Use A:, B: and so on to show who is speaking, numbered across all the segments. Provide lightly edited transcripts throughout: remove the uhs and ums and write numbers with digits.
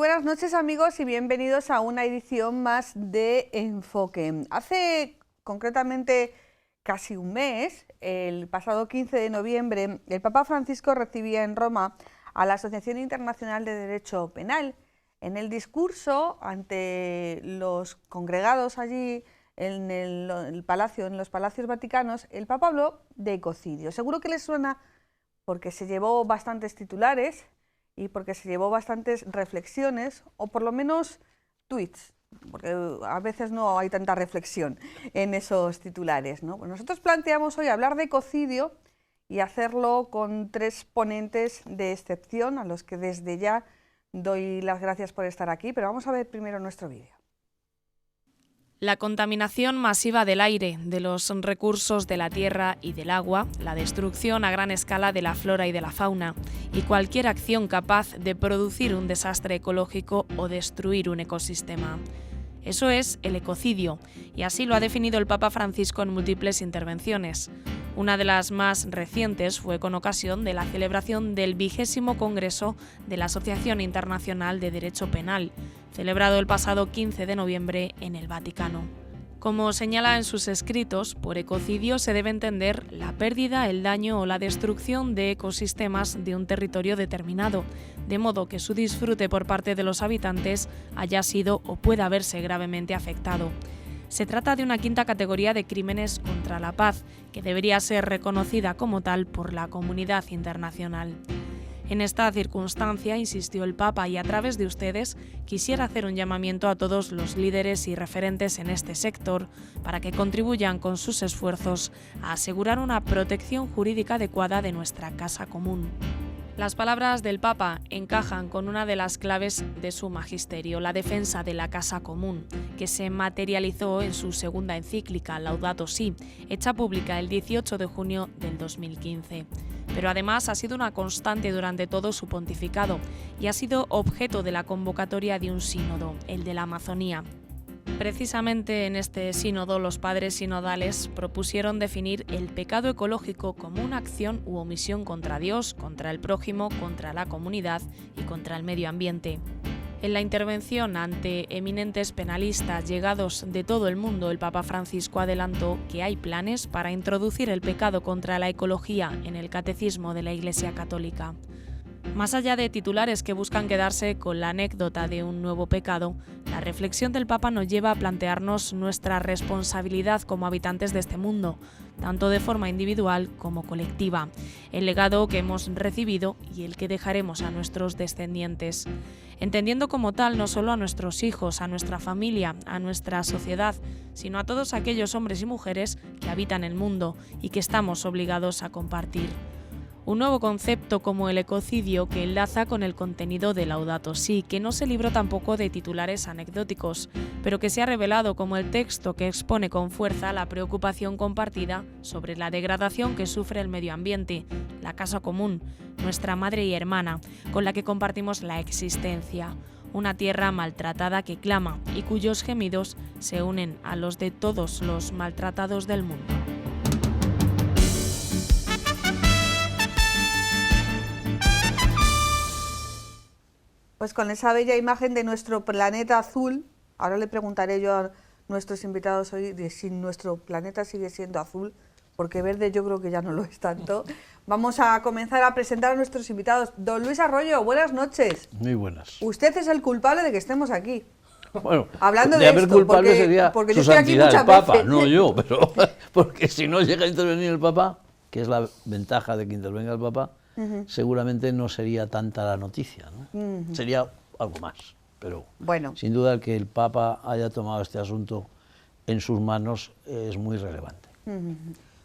A: buenas noches, amigos, y bienvenidos a una edición más de Enfoque. Hace concretamente casi un mes, el pasado 15 de noviembre, el Papa Francisco recibía en Roma a la Asociación Internacional de Derecho Penal. En el discurso ante los congregados allí en los palacios vaticanos, el Papa habló de ecocidio. Seguro que les suena porque se llevó bastantes titulares y porque se llevó bastantes reflexiones, o por lo menos tweets, porque a veces no hay tanta reflexión en esos titulares, ¿no? Pues nosotros planteamos hoy hablar de ecocidio y hacerlo con tres ponentes de excepción, a los que desde ya doy las gracias por estar aquí, pero vamos a ver primero nuestro vídeo.
B: La contaminación masiva del aire, de los recursos de la tierra y del agua, la destrucción a gran escala de la flora y de la fauna, y cualquier acción capaz de producir un desastre ecológico o destruir un ecosistema. Eso es el ecocidio, y así lo ha definido el Papa Francisco en múltiples intervenciones. Una de las más recientes fue con ocasión de la celebración del 20º Congreso de la Asociación Internacional de Derecho Penal, celebrado el pasado 15 de noviembre en el Vaticano. Como señala en sus escritos, por ecocidio se debe entender la pérdida, el daño o la destrucción de ecosistemas de un territorio determinado, de modo que su disfrute por parte de los habitantes haya sido o pueda verse gravemente afectado. Se trata de una quinta categoría de crímenes contra la paz, que debería ser reconocida como tal por la comunidad internacional. En esta circunstancia, insistió el Papa, y a través de ustedes, quisiera hacer un llamamiento a todos los líderes y referentes en este sector para que contribuyan con sus esfuerzos a asegurar una protección jurídica adecuada de nuestra casa común. Las palabras del Papa encajan con una de las claves de su magisterio, la defensa de la casa común, que se materializó en su segunda encíclica, Laudato Si, hecha pública el 18 de junio del 2015. Pero además ha sido una constante durante todo su pontificado y ha sido objeto de la convocatoria de un sínodo, el de la Amazonía. Precisamente en este sínodo, los padres sinodales propusieron definir el pecado ecológico como una acción u omisión contra Dios, contra el prójimo, contra la comunidad y contra el medio ambiente. En la intervención ante eminentes penalistas llegados de todo el mundo, el Papa Francisco adelantó que hay planes para introducir el pecado contra la ecología en el catecismo de la Iglesia Católica. Más allá de titulares que buscan quedarse con la anécdota de un nuevo pecado, la reflexión del Papa nos lleva a plantearnos nuestra responsabilidad como habitantes de este mundo, tanto de forma individual como colectiva, el legado que hemos recibido y el que dejaremos a nuestros descendientes, entendiendo como tal no solo a nuestros hijos, a nuestra familia, a nuestra sociedad, sino a todos aquellos hombres y mujeres que habitan el mundo y que estamos obligados a compartir. Un nuevo concepto como el ecocidio que enlaza con el contenido de Laudato Si, que no se libró tampoco de titulares anecdóticos, pero que se ha revelado como el texto que expone con fuerza la preocupación compartida sobre la degradación que sufre el medio ambiente, la casa común, nuestra madre y hermana, con la que compartimos la existencia. Una tierra maltratada que clama y cuyos gemidos se unen a los de todos los maltratados del mundo.
A: Pues con esa bella imagen de nuestro planeta azul, ahora le preguntaré yo a nuestros invitados hoy de si nuestro planeta sigue siendo azul, porque verde yo creo que ya no lo es tanto. Vamos a comenzar a presentar a nuestros invitados. Don Luis Arroyo, buenas noches.
C: Muy buenas.
A: Usted es el culpable de que estemos aquí.
C: Bueno,
A: hablando
C: de haber
A: esto,
C: culpable sería
A: porque
C: su
A: yo estoy aquí
C: santidad, el Papa,
A: veces.
C: no yo, pero porque si no llega a intervenir el Papa, que es la ventaja de que intervenga el Papa, seguramente no sería tanta la noticia, ¿no? Sería algo más, pero
A: bueno,
C: sin duda que el Papa haya tomado este asunto en sus manos es muy relevante.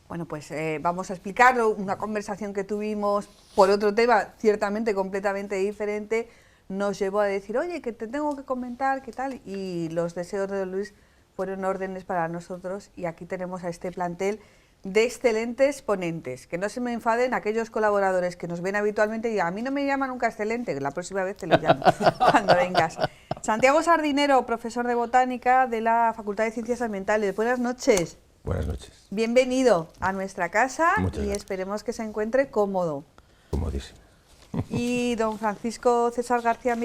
A: Bueno, pues vamos a explicarlo. Una conversación que tuvimos por otro tema, ciertamente completamente diferente, nos llevó a decir, oye, que te tengo que comentar, ¿qué tal? Y los deseos de Luis fueron órdenes para nosotros, y aquí tenemos a este plantel de excelentes ponentes. Que no se me enfaden aquellos colaboradores que nos ven habitualmente y a mí no me llama nunca excelente, la próxima vez te lo llamo cuando vengas. Santiago Sardinero, profesor de botánica de la Facultad de Ciencias Ambientales. Buenas noches.
D: Buenas noches.
A: Bienvenido a nuestra casa.
D: Muchas
A: y
D: gracias.
A: Esperemos que se encuentre cómodo.
D: Comodísimo.
A: y don Francisco César García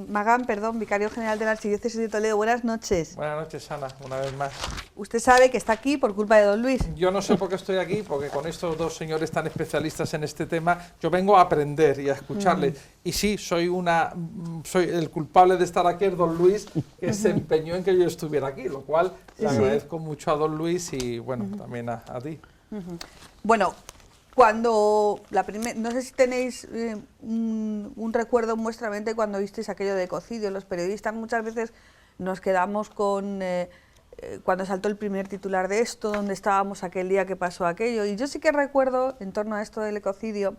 A: Magán, vicario general de la Archidiócesis de Toledo. Buenas noches.
D: Buenas noches, Ana, una vez más.
A: Usted sabe que está aquí por culpa de don Luis.
D: Yo no sé por qué estoy aquí, porque con estos dos señores tan especialistas en este tema, yo vengo a aprender y a escucharles. Y sí, soy el culpable de estar aquí, es don Luis, que se empeñó en que yo estuviera aquí, lo cual le agradezco mucho a don Luis y, bueno, también a ti.
A: Bueno, cuando no sé si tenéis un recuerdo en vuestra mente cuando visteis aquello de ecocidio. Los periodistas muchas veces nos quedamos con cuando saltó el primer titular de esto, donde estábamos aquel día que pasó aquello. Y yo sí que recuerdo, en torno a esto del ecocidio,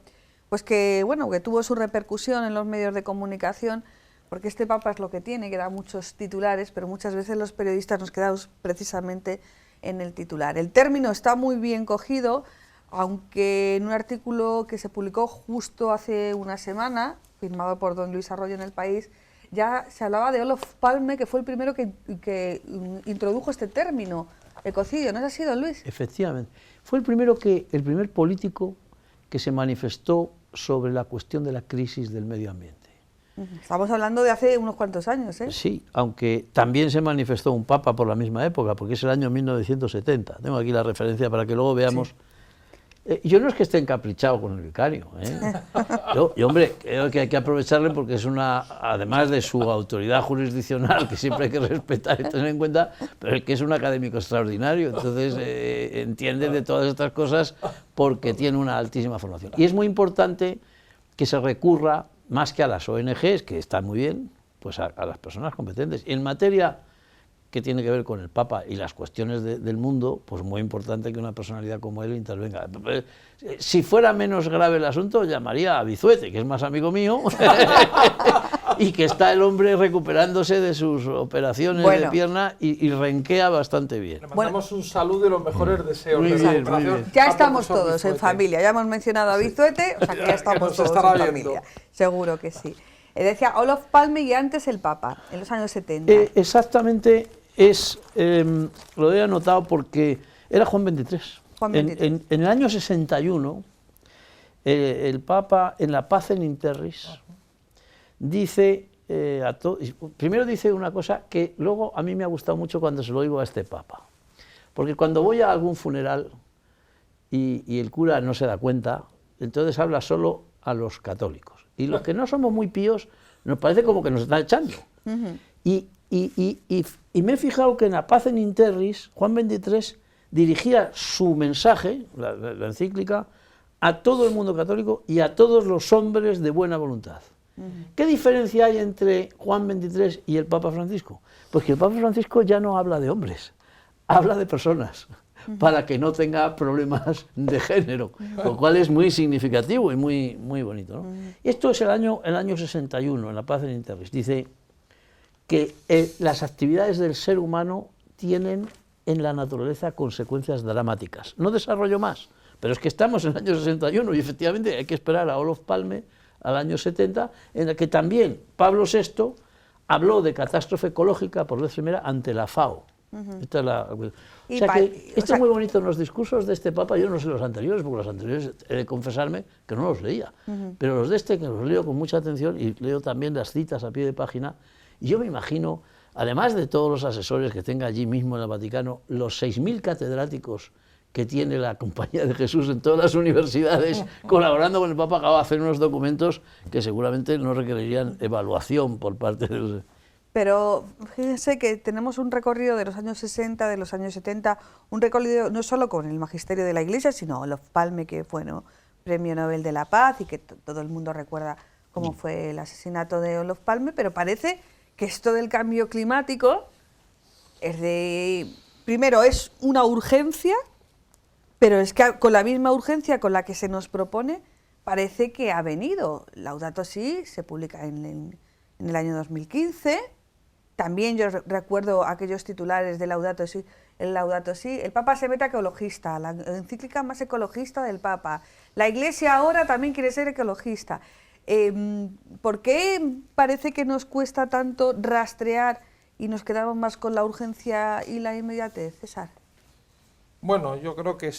A: pues que tuvo su repercusión en los medios de comunicación, porque este Papa es lo que tiene, que da muchos titulares, pero muchas veces los periodistas nos quedamos precisamente en el titular. El término está muy bien cogido, aunque en un artículo que se publicó justo hace una semana, firmado por don Luis Arroyo en El País, ya se hablaba de Olof Palme, que fue el primero que introdujo este término, ecocidio. ¿No es así, don Luis?
C: Efectivamente. Fue el primer político que se manifestó sobre la cuestión de la crisis del medio ambiente.
A: Estamos hablando de hace unos cuantos años, ¿eh?
C: Sí, aunque también se manifestó un papa por la misma época, porque es el año 1970. Tengo aquí la referencia para que luego veamos. Sí. Yo no es que esté encaprichado con el vicario, ¿eh? Yo, hombre, creo que hay que aprovecharle porque es además de su autoridad jurisdiccional, que siempre hay que respetar y tener en cuenta, pero es que es un académico extraordinario, entonces entiende de todas estas cosas porque tiene una altísima formación. Y es muy importante que se recurra, más que a las ONGs, que están muy bien, pues a las personas competentes. Y en materia que tiene que ver con el Papa y las cuestiones del mundo, pues muy importante que una personalidad como él intervenga. Si fuera menos grave el asunto, llamaría a Vizuete, que es más amigo mío, y que está el hombre recuperándose de sus operaciones de pierna y renquea bastante bien.
D: Le mandamos un saludo y los mejores deseos
C: muy
D: de
C: bien,
D: recuperación.
A: Ya estamos todos Vizuete en familia, ya hemos mencionado a Vizuete, o sea que ya estamos todos en familia, seguro que sí. Decía Olof Palme y antes el Papa, en los años 70.
C: Exactamente, lo he anotado porque era Juan XXIII. En el año 61, el Papa, en la Pacem in Terris, dice, primero dice una cosa que luego a mí me ha gustado mucho cuando se lo oigo a este Papa. Porque cuando voy a algún funeral y el cura no se da cuenta, entonces habla solo a los católicos. Y los que no somos muy píos, nos parece como que nos están echando. Y me he fijado que en la Pacem in Terris, Juan XXIII dirigía su mensaje, la encíclica, a todo el mundo católico y a todos los hombres de buena voluntad. ¿Qué diferencia hay entre Juan XXIII y el Papa Francisco? Pues que el Papa Francisco ya no habla de hombres, habla de personas, para que no tenga problemas de género, lo cual es muy significativo y muy bonito, ¿no? Y esto es el año 61, en la Pacem in Terris. Dice que las actividades del ser humano tienen en la naturaleza consecuencias dramáticas. No desarrollo más, pero es que estamos en el año 61 y efectivamente hay que esperar a Olof Palme al año 70, en el que también Pablo VI habló de catástrofe ecológica por vez primera ante la FAO. Esta es esto es muy bonito en los discursos de este Papa. Yo no sé los anteriores, porque los anteriores he de confesarme que no los leía, pero los de este, que los leo con mucha atención y leo también las citas a pie de página, y yo me imagino, además de todos los asesores que tenga allí mismo en el Vaticano, los 6.000 catedráticos que tiene la Compañía de Jesús en todas las universidades, colaborando con el Papa, acaba de hacer unos documentos que seguramente no requerirían evaluación por parte de los...
A: Pero fíjense que tenemos un recorrido de los años 60, de los años 70, un recorrido no solo con el magisterio de la Iglesia, sino Olof Palme, que fue Premio Nobel de la Paz y que todo el mundo recuerda cómo fue el asesinato de Olof Palme, pero parece que esto del cambio climático primero es una urgencia, pero es que con la misma urgencia con la que se nos propone, parece que ha venido. Laudato Si se publica en el año 2015. También yo recuerdo aquellos titulares de Laudato Si, el Papa se mete a ecologista, la encíclica más ecologista del Papa. La Iglesia ahora también quiere ser ecologista. ¿Por qué parece que nos cuesta tanto rastrear y nos quedamos más con la urgencia y la inmediatez, César?
D: Bueno, yo creo que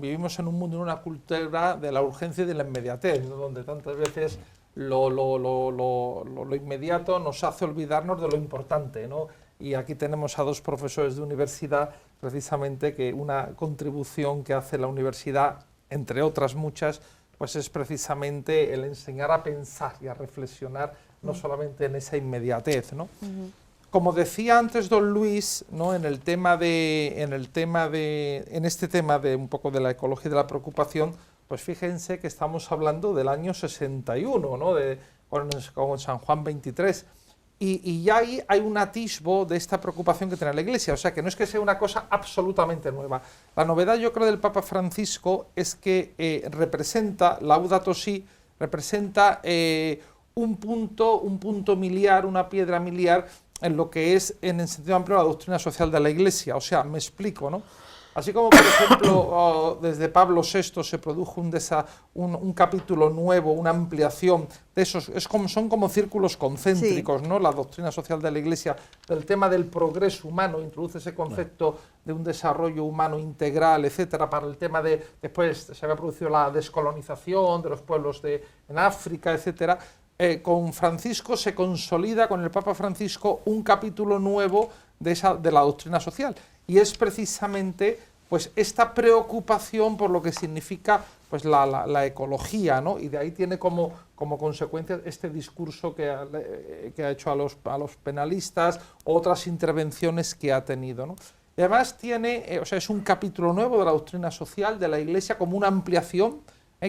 D: vivimos en un mundo, en una cultura de la urgencia y de la inmediatez, ¿no? Donde tantas veces lo inmediato nos hace olvidarnos de lo importante, ¿no? Y aquí tenemos a dos profesores de universidad, precisamente, que una contribución que hace la universidad, entre otras muchas, pues es precisamente el enseñar a pensar y a reflexionar, no solamente en esa inmediatez, ¿no? Como decía antes don Luis, ¿no? en este tema de un poco de la ecología y de la preocupación, pues fíjense que estamos hablando del año 61, ¿no? con San Juan 23, y ya ahí hay un atisbo de esta preocupación que tiene la Iglesia, o sea que no es que sea una cosa absolutamente nueva. La novedad, yo creo, del Papa Francisco es que representa, Laudato Si, representa un punto miliar, una piedra miliar, en lo que es, en el sentido amplio, la doctrina social de la Iglesia. O sea, me explico, ¿no? Así como, por ejemplo, desde Pablo VI se produjo un capítulo nuevo, una ampliación de esos, son como círculos concéntricos, sí, ¿no? La doctrina social de la Iglesia, del tema del progreso humano, introduce ese concepto de un desarrollo humano integral, etcétera, para el tema de, después se había producido la descolonización de los pueblos en África, etcétera. Con Francisco se consolida, con el Papa Francisco, un capítulo nuevo de la doctrina social, y es precisamente pues esta preocupación por lo que significa pues la ecología, ¿no? Y de ahí tiene como consecuencia este discurso que ha hecho a los penalistas, otras intervenciones que ha tenido, ¿no? Y además es un capítulo nuevo de la doctrina social de la Iglesia, como una ampliación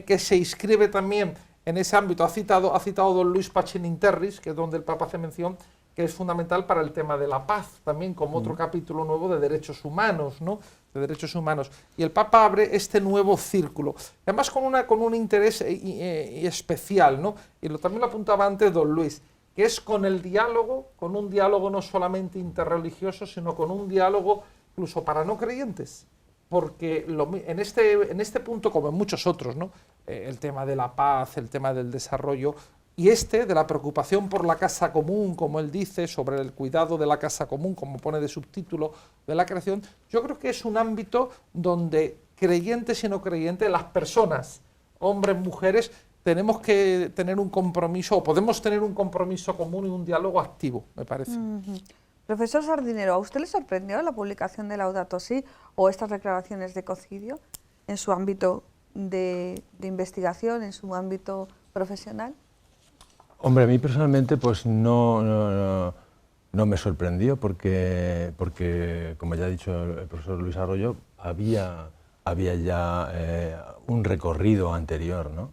D: que se inscribe también en ese ámbito. Ha citado don Luis Pacem in Terris, que es donde el Papa hace mención, que es fundamental para el tema de la paz, también como otro capítulo nuevo de derechos humanos, ¿no? De derechos humanos. Y el Papa abre este nuevo círculo, además con un interés especial, ¿no? Y también lo apuntaba antes don Luis, que es con un diálogo no solamente interreligioso, sino con un diálogo incluso para no creyentes. Porque en este punto, como en muchos otros, ¿no? El tema de la paz, el tema del desarrollo, y de la preocupación por la casa común, como él dice, sobre el cuidado de la casa común, como pone de subtítulo de la creación, yo creo que es un ámbito donde creyentes y no creyentes, las personas, hombres, mujeres, tenemos que tener un compromiso, o podemos tener un compromiso común y un diálogo activo, me parece.
A: Profesor Sardinero, ¿a usted le sorprendió la publicación de Laudato Si o estas declaraciones de ecocidio en su ámbito de investigación, en su ámbito profesional?
E: Hombre, a mí personalmente pues no me sorprendió porque como ya ha dicho el profesor Luis Arroyo, había ya un recorrido anterior, ¿no?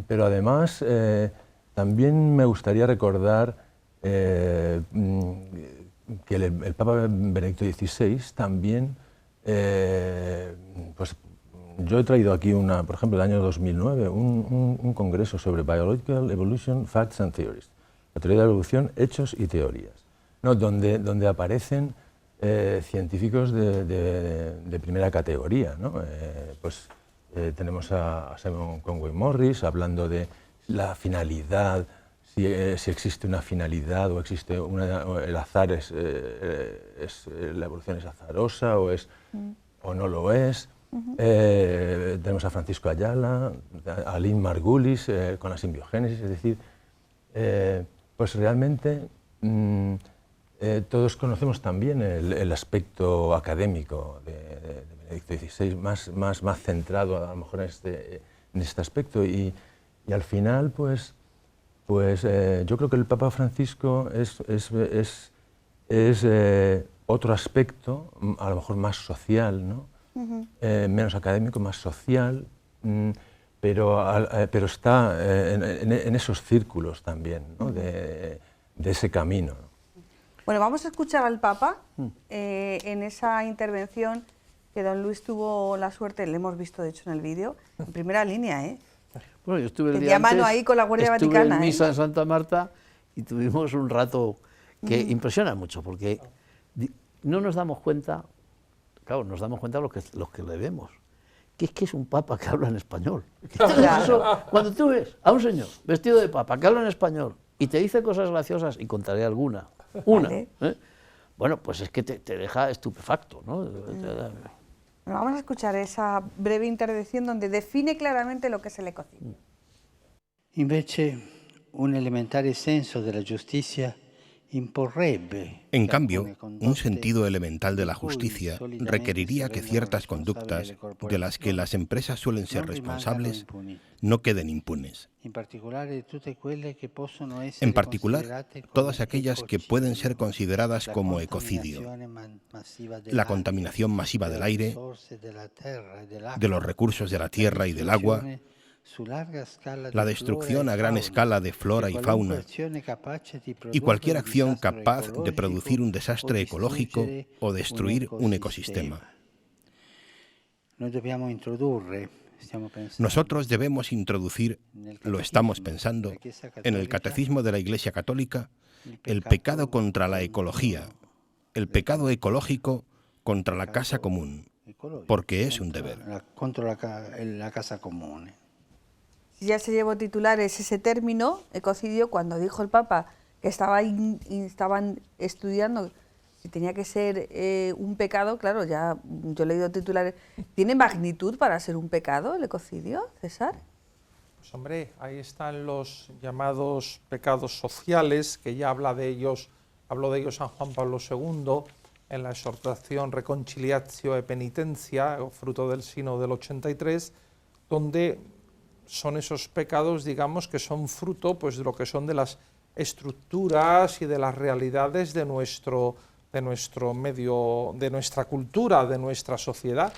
E: Pero además también me gustaría recordar que el Papa Benedicto XVI también, pues yo he traído aquí, por ejemplo, el año 2009, un congreso sobre Biological Evolution, Facts and Theories, la teoría de la evolución, hechos y teorías, ¿no? donde aparecen científicos de primera categoría, ¿no? Tenemos a Simon Conway Morris hablando de la finalidad, si existe una finalidad o existe el azar la evolución es azarosa o no lo es. Tenemos a Francisco Ayala, a Lynn Margulis con la simbiogénesis, es decir, pues realmente todos conocemos también el aspecto académico de Benedicto XVI, más centrado a lo mejor en este aspecto, y al final pues yo creo que el Papa Francisco es otro aspecto, a lo mejor más social, ¿no? Menos académico, más social, pero está en esos círculos también, ¿no? de ese camino, ¿no?
A: Bueno, vamos a escuchar al Papa en esa intervención que don Luis tuvo la suerte, le hemos visto de hecho en el vídeo, en primera línea, ¿eh?
C: Bueno, yo estuve el
A: día antes, mano ahí con la Guardia Vaticana.
C: Estuve en misa en Santa Marta y tuvimos un rato que impresiona mucho, porque no nos damos cuenta, claro, nos damos cuenta los que le vemos, que es un papa que habla en español. Eso, cuando tú ves a un señor vestido de papa que habla en español y te dice cosas graciosas, y contaré alguna,
A: Vale.
C: bueno, pues es que te deja estupefacto, ¿no?
A: Vamos a escuchar esa breve intervención donde define claramente lo que es el ecocidio.
F: Invece, un elementare senso della giustizia imporrebbe.
G: En cambio, un sentido elemental de la justicia requeriría que ciertas conductas de las que las empresas suelen ser responsables no queden impunes. En particular, todas aquellas que pueden ser consideradas como ecocidio: la contaminación masiva del aire, de los recursos de la tierra y del agua, la destrucción a gran escala de flora y fauna y cualquier acción capaz de producir un desastre ecológico o destruir un ecosistema. Nosotros debemos introducir, lo estamos pensando, en el Catecismo de la Iglesia Católica, el pecado contra la ecología, el pecado ecológico contra la casa común, porque es un deber.
A: Ya se llevó titulares ese término, ecocidio, cuando dijo el Papa que estaban estudiando si tenía que ser un pecado. Claro, ya yo he leído titulares. ¿Tiene magnitud para ser un pecado el ecocidio, César?
D: Pues hombre, ahí están los llamados pecados sociales, que ya habló de ellos San Juan Pablo II en la exhortación Reconciliatio e Penitencia, fruto del Sínodo del 83, donde son esos pecados, digamos, que son fruto pues, de lo que son de las estructuras y de las realidades de nuestro medio, de nuestra cultura, de nuestra sociedad.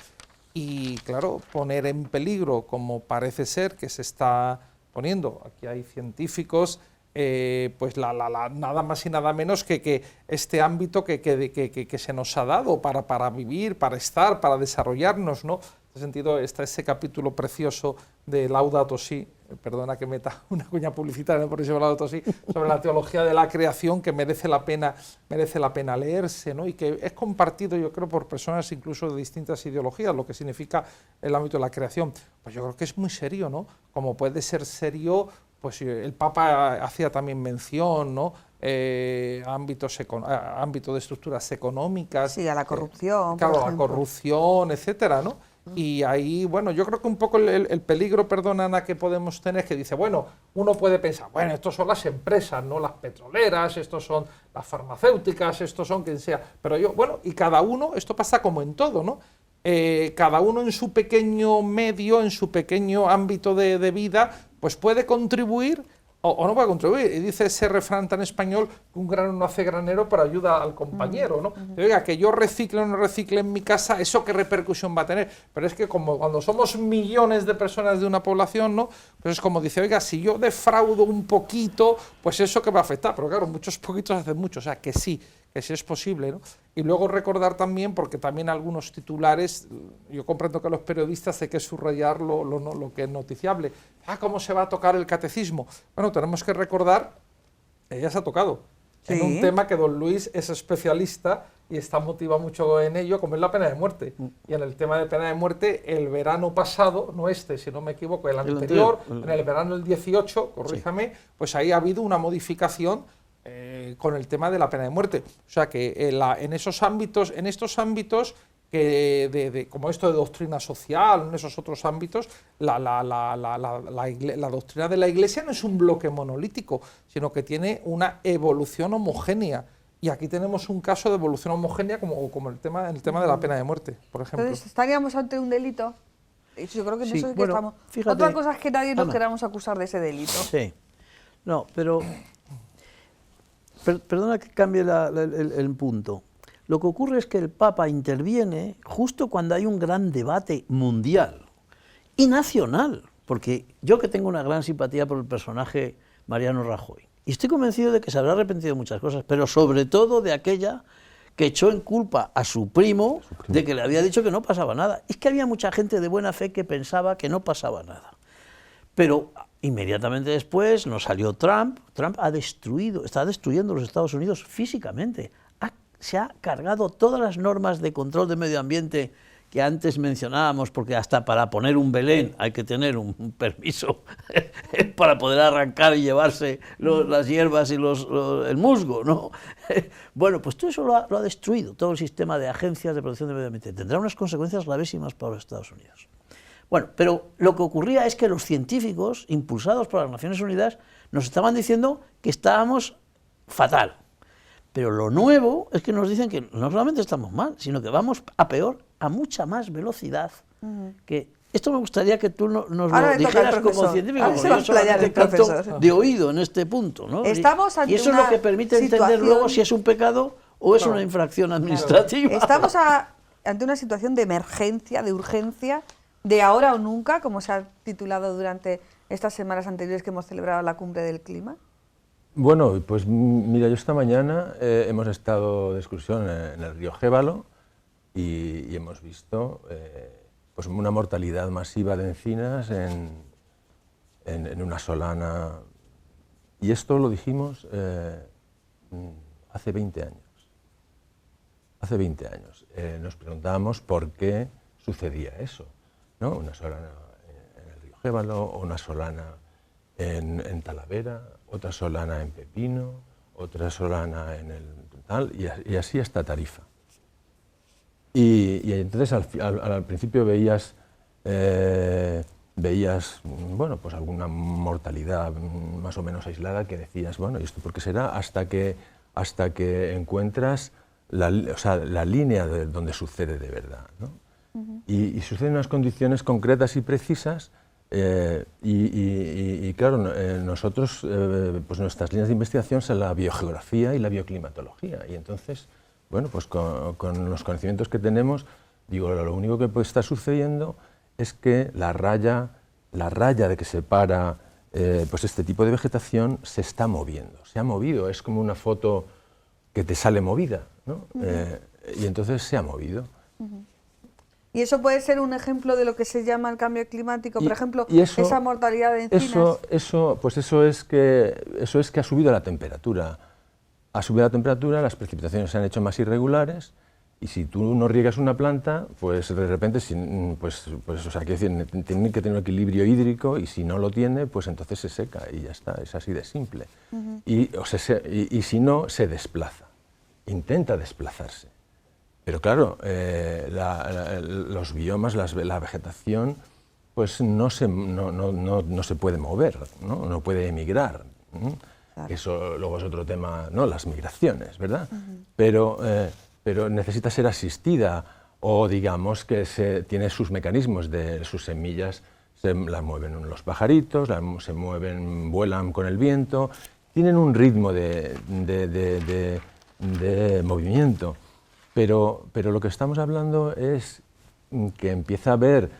D: Y claro, poner en peligro, como parece ser que se está poniendo, aquí hay científicos, pues nada más y nada menos que este ámbito que se nos ha dado para vivir, para estar, para desarrollarnos, ¿no? En ese sentido está ese capítulo precioso de Laudato Si, perdona que meta una cuña publicitaria por eso Laudato Si, sobre la teología de la creación, que merece la pena leerse, ¿no? Y que es compartido, yo creo, por personas incluso de distintas ideologías, lo que significa el ámbito de la creación. Pues yo creo que es muy serio, ¿no? Como puede ser serio, pues el Papa hacía también mención, ¿no? Ámbito de estructuras económicas.
A: Sí, a la corrupción.
D: Claro, la corrupción, etcétera, ¿no? Y ahí, bueno, yo creo que un poco el peligro, perdona Ana, que podemos tener es que dice, bueno, uno puede pensar, bueno, estos son las empresas, no las petroleras, estos son las farmacéuticas, estos son quien sea. Pero bueno, y cada uno, esto pasa como en todo, ¿no? Cada uno en su pequeño medio, en su pequeño ámbito de vida, pues puede contribuir o no puede contribuir. Y dice ese refrán tan español, que un grano no hace granero, pero ayuda al compañero, ¿no? Oiga, que yo recicle o no recicle en mi casa, ¿eso qué repercusión va a tener? Pero es que como cuando somos millones de personas de una población, ¿no? Pues es como dice, oiga, si yo defraudo un poquito, pues eso que va a afectar. Pero claro, muchos poquitos hacen mucho, o sea, que sí es posible, ¿no? Y luego recordar también, porque también algunos titulares, yo comprendo que los periodistas hay que subrayar lo que es noticiable. ¿Cómo se va a tocar el catecismo? Bueno, tenemos que recordar, ya se ha tocado, en un tema que don Luis es especialista y está motivado mucho en ello, como es la pena de muerte. Y en el tema de pena de muerte, el verano pasado, no este, si no me equivoco, el anterior, en el verano del 18, corríjame, pues ahí ha habido una modificación con el tema de la pena de muerte. O sea que en estos ámbitos como esto de doctrina social, en esos otros ámbitos, la doctrina de la Iglesia no es un bloque monolítico, sino que tiene una evolución homogénea. Y aquí tenemos un caso de evolución homogénea como el tema de la pena de muerte, por ejemplo.
A: Entonces, ¿estaríamos ante un delito? Yo creo que en eso es que estamos.
C: Fíjate,
A: otra cosa es que nadie nos queramos acusar de ese delito.
C: Sí. No, pero perdona que cambie el punto. Lo que ocurre es que el Papa interviene justo cuando hay un gran debate mundial y nacional, porque yo que tengo una gran simpatía por el personaje Mariano Rajoy, y estoy convencido de que se habrá arrepentido de muchas cosas, pero sobre todo de aquella que echó en culpa a su primo de que le había dicho que no pasaba nada. Es que había mucha gente de buena fe que pensaba que no pasaba nada. Pero inmediatamente después nos salió Trump. Trump está destruyendo los Estados Unidos físicamente. Se ha cargado todas las normas de control del medio ambiente que antes mencionábamos, porque hasta para poner un Belén hay que tener un permiso para poder arrancar y llevarse las hierbas y el musgo, ¿no? Bueno, pues todo eso lo ha destruido, todo el sistema de agencias de protección del medio ambiente. Tendrá unas consecuencias gravísimas para los Estados Unidos. Bueno, pero lo que ocurría es que los científicos, impulsados por las Naciones Unidas, nos estaban diciendo que estábamos fatal. Pero lo nuevo es que nos dicen que no solamente estamos mal, sino que vamos a peor, a mucha más velocidad. Que esto me gustaría que tú nos lo dijeras como científico, porque yo solamente canto de oído en este punto, ¿no?
A: Estamos ante
C: y eso es lo que permite entender luego si es un pecado o es una infracción administrativa.
A: Estamos ante una situación de emergencia, de urgencia, de ahora o nunca, como se ha titulado durante estas semanas anteriores que hemos celebrado la cumbre del clima.
E: Bueno, pues mira, yo esta mañana hemos estado de excursión en el río Jévalo y hemos visto pues una mortalidad masiva de encinas en una solana. Y esto lo dijimos hace 20 años. Hace 20 años. Nos preguntábamos por qué sucedía eso, ¿no? Una solana en el río Jévalo, o una solana en Talavera, otra solana en Pepino, otra solana en el tal, y así hasta Tarifa. Y entonces al principio veías bueno, pues alguna mortalidad más o menos aislada que decías, bueno, ¿y esto por qué será? Hasta que encuentras la línea de donde sucede de verdad, ¿no? Y suceden unas condiciones concretas y precisas. Claro, nosotros, pues nuestras líneas de investigación son la biogeografía y la bioclimatología, y entonces, bueno, pues con los conocimientos que tenemos, digo, lo único que puede estar sucediendo es que la raya de que separa pues este tipo de vegetación se está moviendo, se ha movido, es como una foto que te sale movida, ¿no? Y entonces se ha movido.
A: ¿Y eso puede ser un ejemplo de lo que se llama el cambio climático? Por ejemplo, esa mortalidad de encinas.
E: Eso es que ha subido la temperatura. Ha subido la temperatura, las precipitaciones se han hecho más irregulares, y si tú no riegas una planta, pues de repente, o sea, tiene que tener un equilibrio hídrico, y si no lo tiene, pues entonces se seca y ya está, es así de simple. Y si no, se desplaza, intenta desplazarse. Pero claro, los biomas, la vegetación, pues no se puede mover, no puede emigrar. Claro. Eso luego es otro tema, ¿no? Las migraciones, ¿verdad? Pero necesita ser asistida, o digamos que tiene sus mecanismos, sus semillas las mueven los pajaritos, vuelan con el viento, tienen un ritmo de movimiento. Pero lo que estamos hablando es que empieza a haber,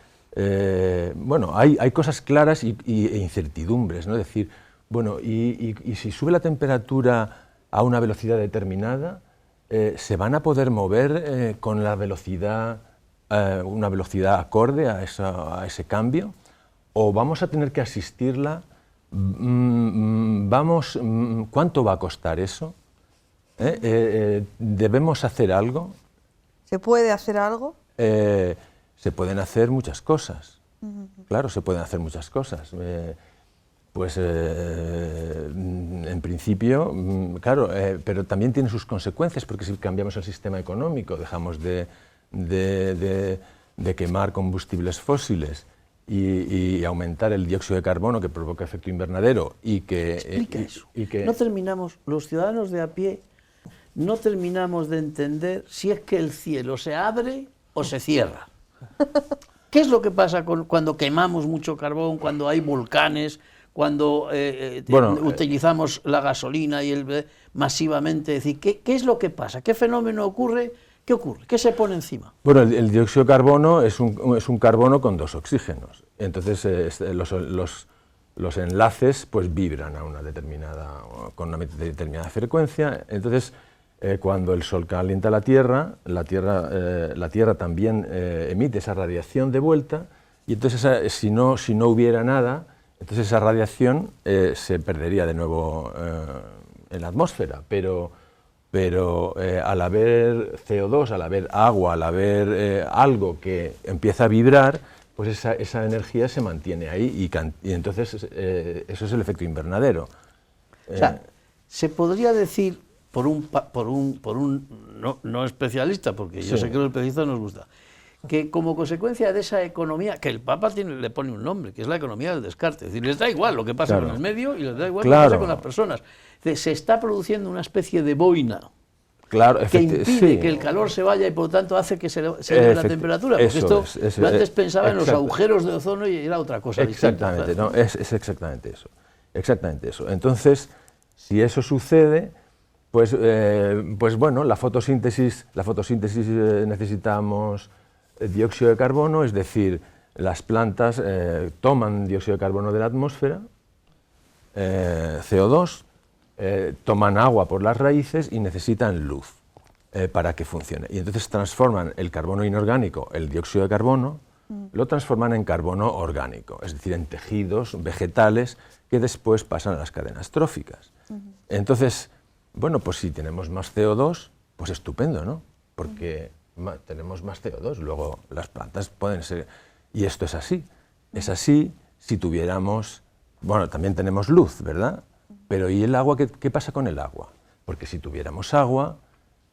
E: bueno, hay cosas claras e incertidumbres, ¿no? Es decir, bueno, y si sube la temperatura a una velocidad determinada, ¿se van a poder mover con la velocidad, una velocidad acorde a ese cambio? ¿O vamos a tener que asistirla? ¿Cuánto va a costar eso? ¿Debemos hacer algo?
A: ¿Se puede hacer algo?
E: Se pueden hacer muchas cosas. Claro, se pueden hacer muchas cosas. En principio, claro, pero también tiene sus consecuencias, porque si cambiamos el sistema económico, dejamos de quemar combustibles fósiles y aumentar el dióxido de carbono que provoca efecto invernadero
C: Explica eso. No terminamos, los ciudadanos de a pie, no terminamos de entender si es que el cielo se abre o se cierra. ¿Qué es lo que pasa cuando quemamos mucho carbón, cuando hay volcanes, cuando utilizamos la gasolina masivamente? Es decir, ¿qué es lo que pasa? ¿Qué fenómeno ocurre? ¿Qué ocurre? ¿Qué se pone encima?
E: Bueno, el dióxido de carbono es un carbono con dos oxígenos. Entonces los enlaces pues vibran con una determinada frecuencia. Entonces cuando el Sol calienta la Tierra también emite esa radiación de vuelta, y entonces si no hubiera nada, entonces esa radiación se perdería de nuevo en la atmósfera, pero pero al haber CO2, al haber agua, al haber algo que empieza a vibrar, pues esa energía se mantiene ahí y entonces eso es el efecto invernadero.
C: O sea, se podría decir, por un no especialista, porque yo sé que los especialistas nos gusta, que como consecuencia de esa economía, que el Papa le pone un nombre, que es la economía del descarte, es decir, les da igual lo que pasa con el medio y les da igual lo que pasa con las personas. Se está produciendo una especie de boina que impide que el calor se vaya y por lo tanto hace que se eleve la temperatura, porque esto yo antes pensaba en los agujeros de ozono y era otra cosa
E: exactamente,
C: distinta.
E: No, es exactamente eso. Entonces, si eso sucede, pues bueno, la fotosíntesis necesitamos dióxido de carbono, es decir, las plantas toman dióxido de carbono de la atmósfera, CO2, toman agua por las raíces y necesitan luz para que funcione. Y entonces transforman el carbono inorgánico, el dióxido de carbono, lo transforman en carbono orgánico, es decir, en tejidos vegetales que después pasan a las cadenas tróficas. Entonces, bueno, pues si tenemos más CO2, pues estupendo, ¿no? Porque tenemos más CO2, luego las plantas pueden ser... Y esto es así si tuviéramos... Bueno, también tenemos luz, ¿verdad? Pero ¿y el agua? ¿Qué pasa con el agua? Porque si tuviéramos agua,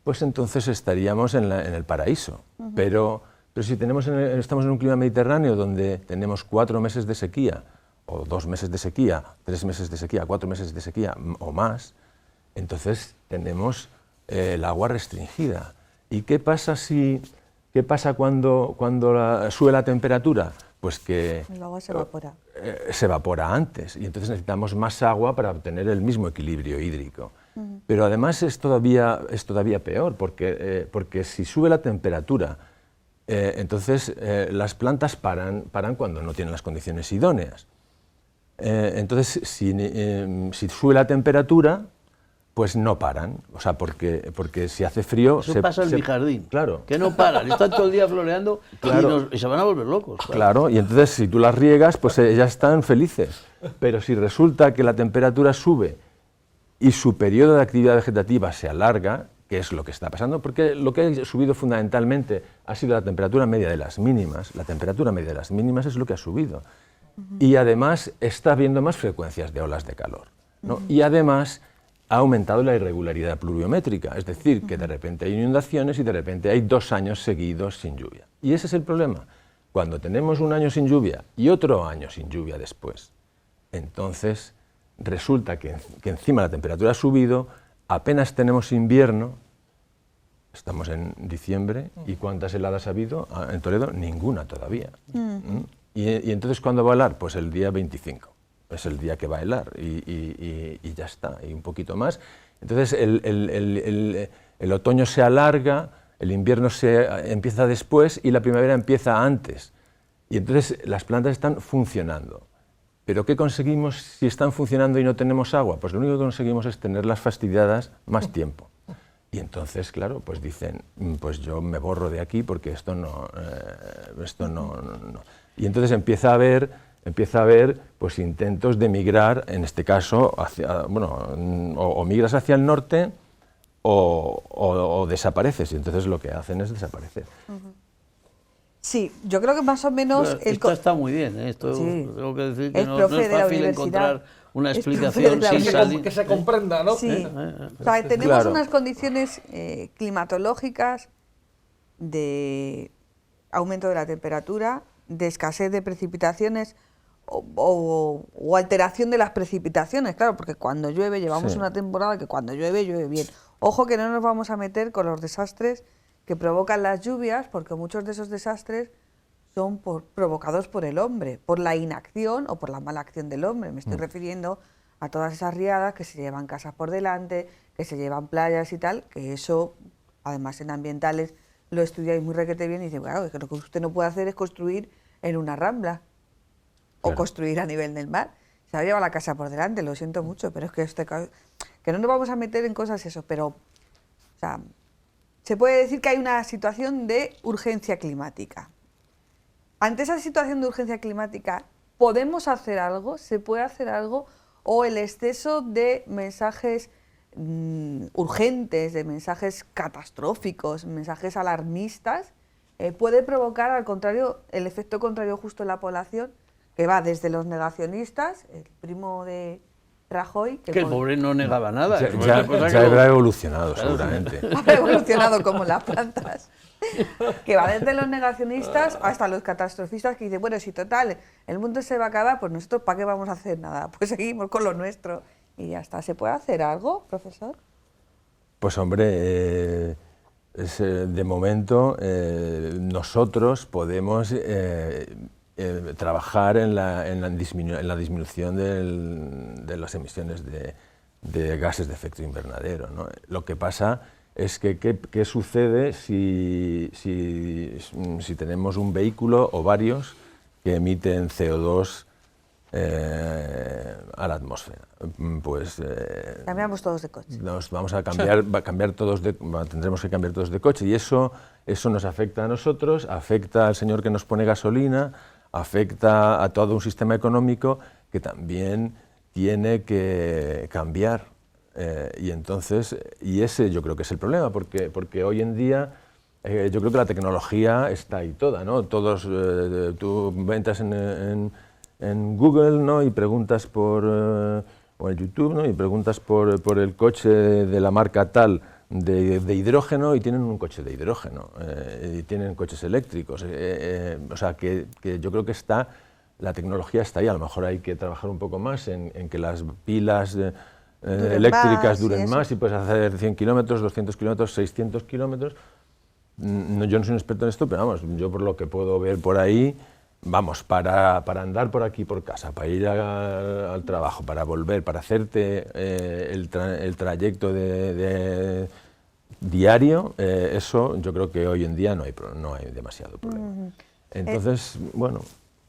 E: pues entonces estaríamos en el paraíso. Pero si estamos en un clima mediterráneo donde tenemos 4 meses de sequía, o 2 meses de sequía, 3 meses de sequía, 4 meses de sequía o más, entonces tenemos el agua restringida. ¿Y qué pasa cuando sube la temperatura? Pues que
A: el agua se evapora.
E: Se evapora antes y entonces necesitamos más agua para obtener el mismo equilibrio hídrico. Pero además es todavía peor, porque si sube la temperatura, entonces las plantas paran cuando no tienen las condiciones idóneas. Entonces, si sube la temperatura, pues no paran, o sea, porque si hace frío...
C: Eso pasa en mi jardín,
E: claro.
C: Que no paran, están todo el día floreando
E: claro.
C: y se van a volver locos.
E: Claro, y entonces si tú las riegas, pues ellas están felices. Pero si resulta que la temperatura sube y su periodo de actividad vegetativa se alarga, que es lo que está pasando, porque lo que ha subido fundamentalmente ha sido la temperatura media de las mínimas. La temperatura media de las mínimas es lo que ha subido. Y además está habiendo más frecuencias de olas de calor, ¿no? Y además ha aumentado la irregularidad pluviométrica, es decir, que de repente hay inundaciones y de repente hay 2 años seguidos sin lluvia. Y ese es el problema. Cuando tenemos un año sin lluvia y otro año sin lluvia después, entonces resulta que encima la temperatura ha subido, apenas tenemos invierno, estamos en diciembre, ¿y cuántas heladas ha habido en Toledo? Ninguna todavía. ¿Y entonces cuándo va a helar? Pues el día 25. Es el día que va a helar y ya está, y un poquito más. Entonces el otoño se alarga, el invierno empieza después y la primavera empieza antes. Y entonces las plantas están funcionando. ¿Pero qué conseguimos si están funcionando y no tenemos agua? Pues lo único que conseguimos es tenerlas fastidiadas más tiempo. Y entonces, claro, pues dicen, pues yo me borro de aquí porque esto no. Y entonces empieza a haber pues intentos de migrar, en este caso, o migras hacia el norte o desapareces, y entonces lo que hacen es desaparecer.
A: Sí, yo creo que más o menos...
C: Esto está muy bien, esto
A: sí.
C: Tengo que decir que no
A: es
C: fácil encontrar una explicación sin salir...
D: Que se comprenda, ¿no?
A: Sí. O sea, tenemos unas condiciones climatológicas de aumento de la temperatura, de escasez de precipitaciones o alteración de las precipitaciones, claro, porque cuando llueve, llevamos una temporada que cuando llueve, llueve bien. Ojo que no nos vamos a meter con los desastres que provocan las lluvias, porque muchos de esos desastres son provocados por el hombre, por la inacción o por la mala acción del hombre. Me estoy refiriendo a todas esas riadas que se llevan casas por delante, que se llevan playas y tal, que eso, además en ambientales, lo estudiáis muy requete bien y dice, bueno, lo que usted no puede hacer es construir en una rambla o construir a nivel del mar. Se ha llevado la casa por delante, lo siento mucho, pero es que no nos vamos a meter en cosas eso, pero o sea, se puede decir que hay una situación de urgencia climática. Ante esa situación de urgencia climática, ¿podemos hacer algo? ¿Se puede hacer algo? ¿O el exceso de mensajes urgentes, de mensajes catastróficos, mensajes alarmistas, puede provocar, al contrario, el efecto contrario justo en la población, que va desde los negacionistas, el primo de Rajoy...
C: Que el pobre no negaba nada.
E: Ya habrá evolucionado, seguramente.
A: Habrá evolucionado como las plantas. Que va desde los negacionistas hasta los catastrofistas que dicen, bueno, si total, el mundo se va a acabar, pues nosotros ¿para qué vamos a hacer nada? Pues seguimos con lo nuestro y ya está. ¿Se puede hacer algo, profesor?
E: Pues hombre, de momento nosotros podemos trabajar en la disminución de las emisiones de gases de efecto invernadero, ¿no? Lo que pasa es que ¿qué sucede si tenemos un vehículo o varios que emiten CO2 a la atmósfera? Pues
A: cambiamos todos de coche.
E: Nos vamos a cambiar, tendremos que cambiar todos de coche, y eso nos afecta a nosotros, afecta al señor que nos pone gasolina, afecta a todo un sistema económico que también tiene que cambiar. Y ese yo creo que es el problema, porque hoy en día yo creo que la tecnología está ahí toda, ¿no? Tú entras en Google, ¿no? Y preguntas o en YouTube, ¿no? Y preguntas por el coche de la marca tal de hidrógeno, y tienen un coche de hidrógeno, y tienen coches eléctricos, o sea que yo creo que la tecnología está ahí. A lo mejor hay que trabajar un poco más en que las pilas eléctricas duren más, y puedes hacer 100 kilómetros, 200 kilómetros, 600 kilómetros. Yo no soy un experto en esto, pero vamos, yo por lo que puedo ver por ahí, vamos, para andar por aquí por casa, para ir al trabajo, para volver, para hacerte el trayecto diario, eso yo creo que hoy en día no hay demasiado problema. Entonces, bueno...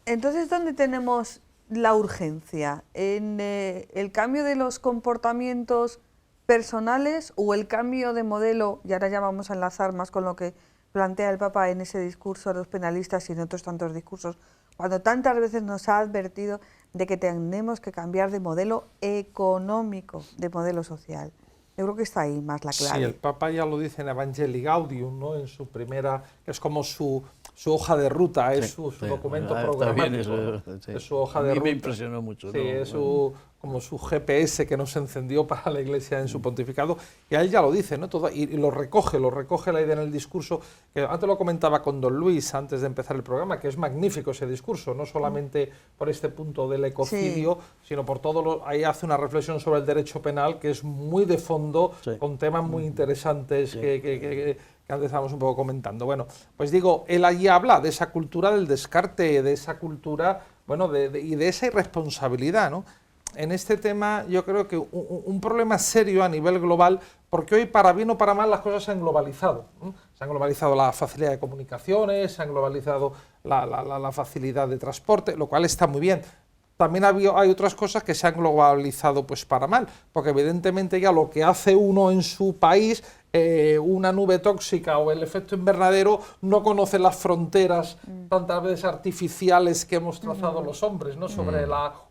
A: Entonces, ¿dónde tenemos la urgencia? ¿En el cambio de los comportamientos personales o el cambio de modelo? Y ahora ya vamos a enlazar más con lo que plantea el Papa en ese discurso a los penalistas y en otros tantos discursos, cuando tantas veces nos ha advertido de que tenemos que cambiar de modelo económico, de modelo social. Yo creo que está ahí más la clave.
D: Sí, el Papa ya lo dice en Evangelii Gaudium, ¿no? En su primera, que es como su hoja de ruta, es su documento programático.
C: Sí.
D: Es su hoja de ruta.
C: A mí me impresionó mucho.
D: Sí,
C: ¿no?
D: es como su GPS que nos encendió para la Iglesia en su pontificado, y a él ya lo dice, ¿no? Todo, y lo recoge la idea en el discurso, que antes lo comentaba con don Luis antes de empezar el programa, que es magnífico ese discurso, no solamente por este punto del ecocidio, sino por todo ahí hace una reflexión sobre el derecho penal que es muy de fondo, con temas muy interesantes que antes estábamos un poco comentando. Bueno, pues digo, él allí habla de esa cultura del descarte, de esa cultura, bueno, y de esa irresponsabilidad, ¿no? En este tema yo creo que un problema serio a nivel global, porque hoy para bien o para mal las cosas se han globalizado, ¿no? Se han globalizado la facilidad de comunicaciones, se han globalizado la facilidad de transporte, lo cual está muy bien. También hay otras cosas que se han globalizado pues para mal, porque evidentemente ya lo que hace uno en su país, una nube tóxica o el efecto invernadero, no conoce las fronteras tantas veces artificiales que hemos trazado los hombres, ¿no? Sobre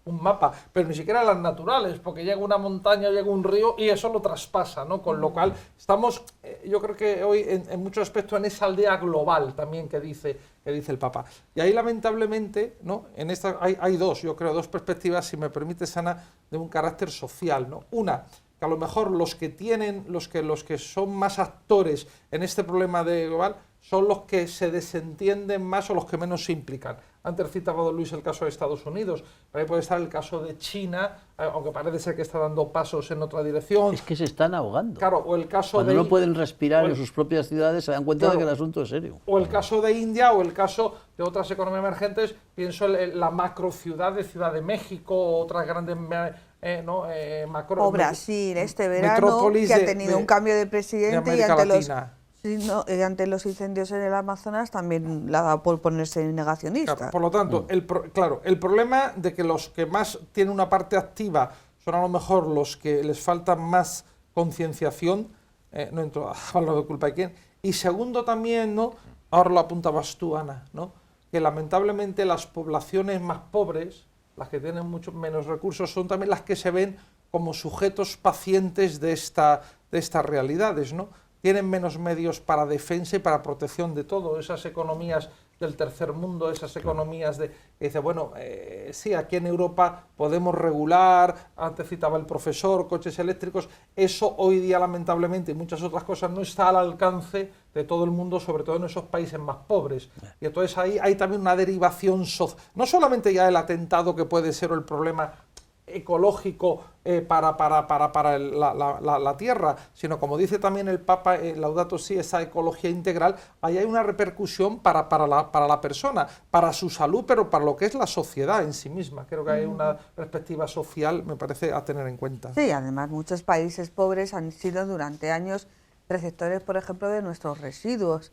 D: un mapa, pero ni siquiera las naturales, porque llega una montaña, llega un río y eso lo traspasa, ¿no? Con lo cual estamos, yo creo que hoy en muchos aspectos en esa aldea global también que dice el Papa. Y ahí lamentablemente, ¿no? En esta hay dos perspectivas, si me permites, Ana, de un carácter social, ¿no? Una, que a lo mejor los que son más actores en este problema global son los que se desentienden más o los que menos se implican. Antes citaba don Luis el caso de Estados Unidos, pero ahí puede estar el caso de China, aunque parece ser que está dando pasos en otra dirección.
C: Es que se están ahogando.
D: Claro, o el caso
C: Cuando no pueden respirar en sus propias ciudades, se dan cuenta de que el asunto es serio.
D: O el caso de India, o el caso de otras economías emergentes, pienso en la macrociudad de Ciudad de México, o otras grandes macro...
A: O Brasil, este verano, que ha tenido un cambio de presidente y ante los incendios en el Amazonas también le ha dado por ponerse negacionista.
D: Claro, por lo tanto, el problema de que los que más tienen una parte activa son a lo mejor los que les falta más concienciación, no entro a hablar de culpa de quién, y segundo también, ¿no? Ahora lo apuntabas tú, Ana, ¿no? Que lamentablemente las poblaciones más pobres, las que tienen muchos menos recursos, son también las que se ven como sujetos pacientes de estas realidades, ¿no? Tienen menos medios para defensa y para protección de todo. Esas economías del tercer mundo, esas economías de... dice, bueno, sí, aquí en Europa podemos regular, antes citaba el profesor, coches eléctricos, eso hoy día lamentablemente y muchas otras cosas no está al alcance de todo el mundo, sobre todo en esos países más pobres. Y entonces ahí hay también una derivación social, no solamente ya el atentado que puede ser o el problema ecológico para la tierra, sino como dice también el Papa Laudato Si, esa ecología integral, ahí hay una repercusión para la persona, para su salud, pero para lo que es la sociedad en sí misma. Creo que hay una perspectiva social, me parece, a tener en cuenta.
A: Sí, además muchos países pobres han sido durante años receptores, por ejemplo, de nuestros residuos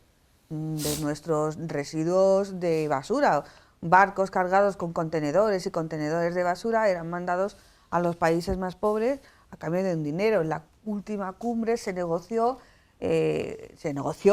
A: de basura. Barcos cargados con contenedores y contenedores de basura eran mandados a los países más pobres a cambio de un dinero. En la última cumbre se negoció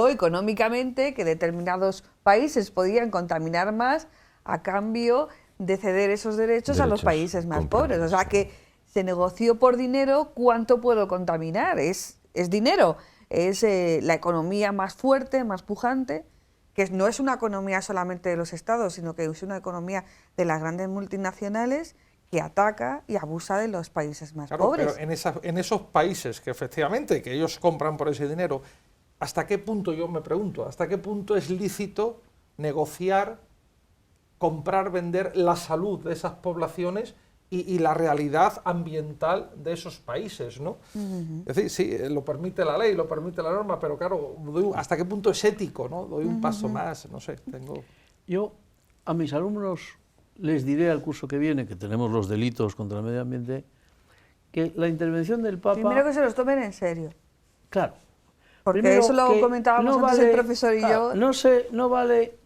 A: económicamente que determinados países podían contaminar más a cambio de ceder esos derechos a los países más pobres. O sea que se negoció por dinero cuánto puedo contaminar. Es dinero, es la economía más fuerte, más pujante, que no es una economía solamente de los estados, sino que es una economía de las grandes multinacionales que ataca y abusa de los países más pobres.
D: Pero en esos países que efectivamente, que ellos compran por ese dinero, ¿hasta qué punto, yo me pregunto, hasta qué punto es lícito negociar, comprar, vender la salud de esas poblaciones y la realidad ambiental de esos países, ¿no? Es decir, sí, lo permite la ley, lo permite la norma, pero claro, ¿hasta qué punto es ético, no? Doy un paso más, no sé,
C: Yo a mis alumnos les diré al curso que viene, que tenemos los delitos contra el medio ambiente, que la intervención del Papa...
A: Primero que se los tomen en serio.
C: Claro.
A: Porque eso lo comentábamos antes el profesor y yo.
C: No vale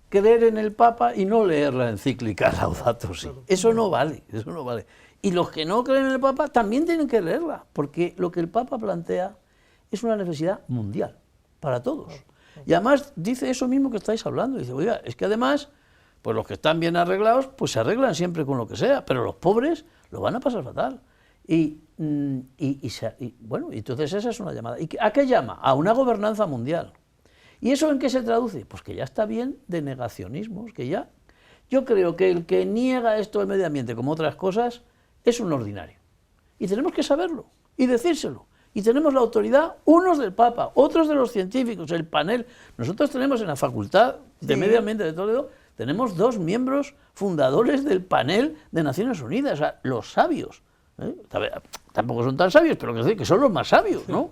C: creer en el Papa y no leer la encíclica Laudato Si. Eso no vale, eso no vale. Y los que no creen en el Papa también tienen que leerla, porque lo que el Papa plantea es una necesidad mundial, para todos. Y además dice eso mismo que estáis hablando, dice, oiga, es que además, pues los que están bien arreglados, pues se arreglan siempre con lo que sea, pero los pobres lo van a pasar fatal. Bueno, entonces esa es una llamada. ¿Y a qué llama? A una gobernanza mundial. ¿Y eso en qué se traduce? Pues que ya está bien de negacionismos, que ya... Yo creo que el que niega esto del medio ambiente como otras cosas es un ordinario. Y tenemos que saberlo y decírselo. Y tenemos la autoridad, unos del Papa, otros de los científicos, el panel. Nosotros tenemos en la Facultad de Medio Ambiente de Toledo, tenemos 2 miembros fundadores del panel de Naciones Unidas, o sea, los sabios. Tampoco son tan sabios, pero que son los más sabios, ¿no?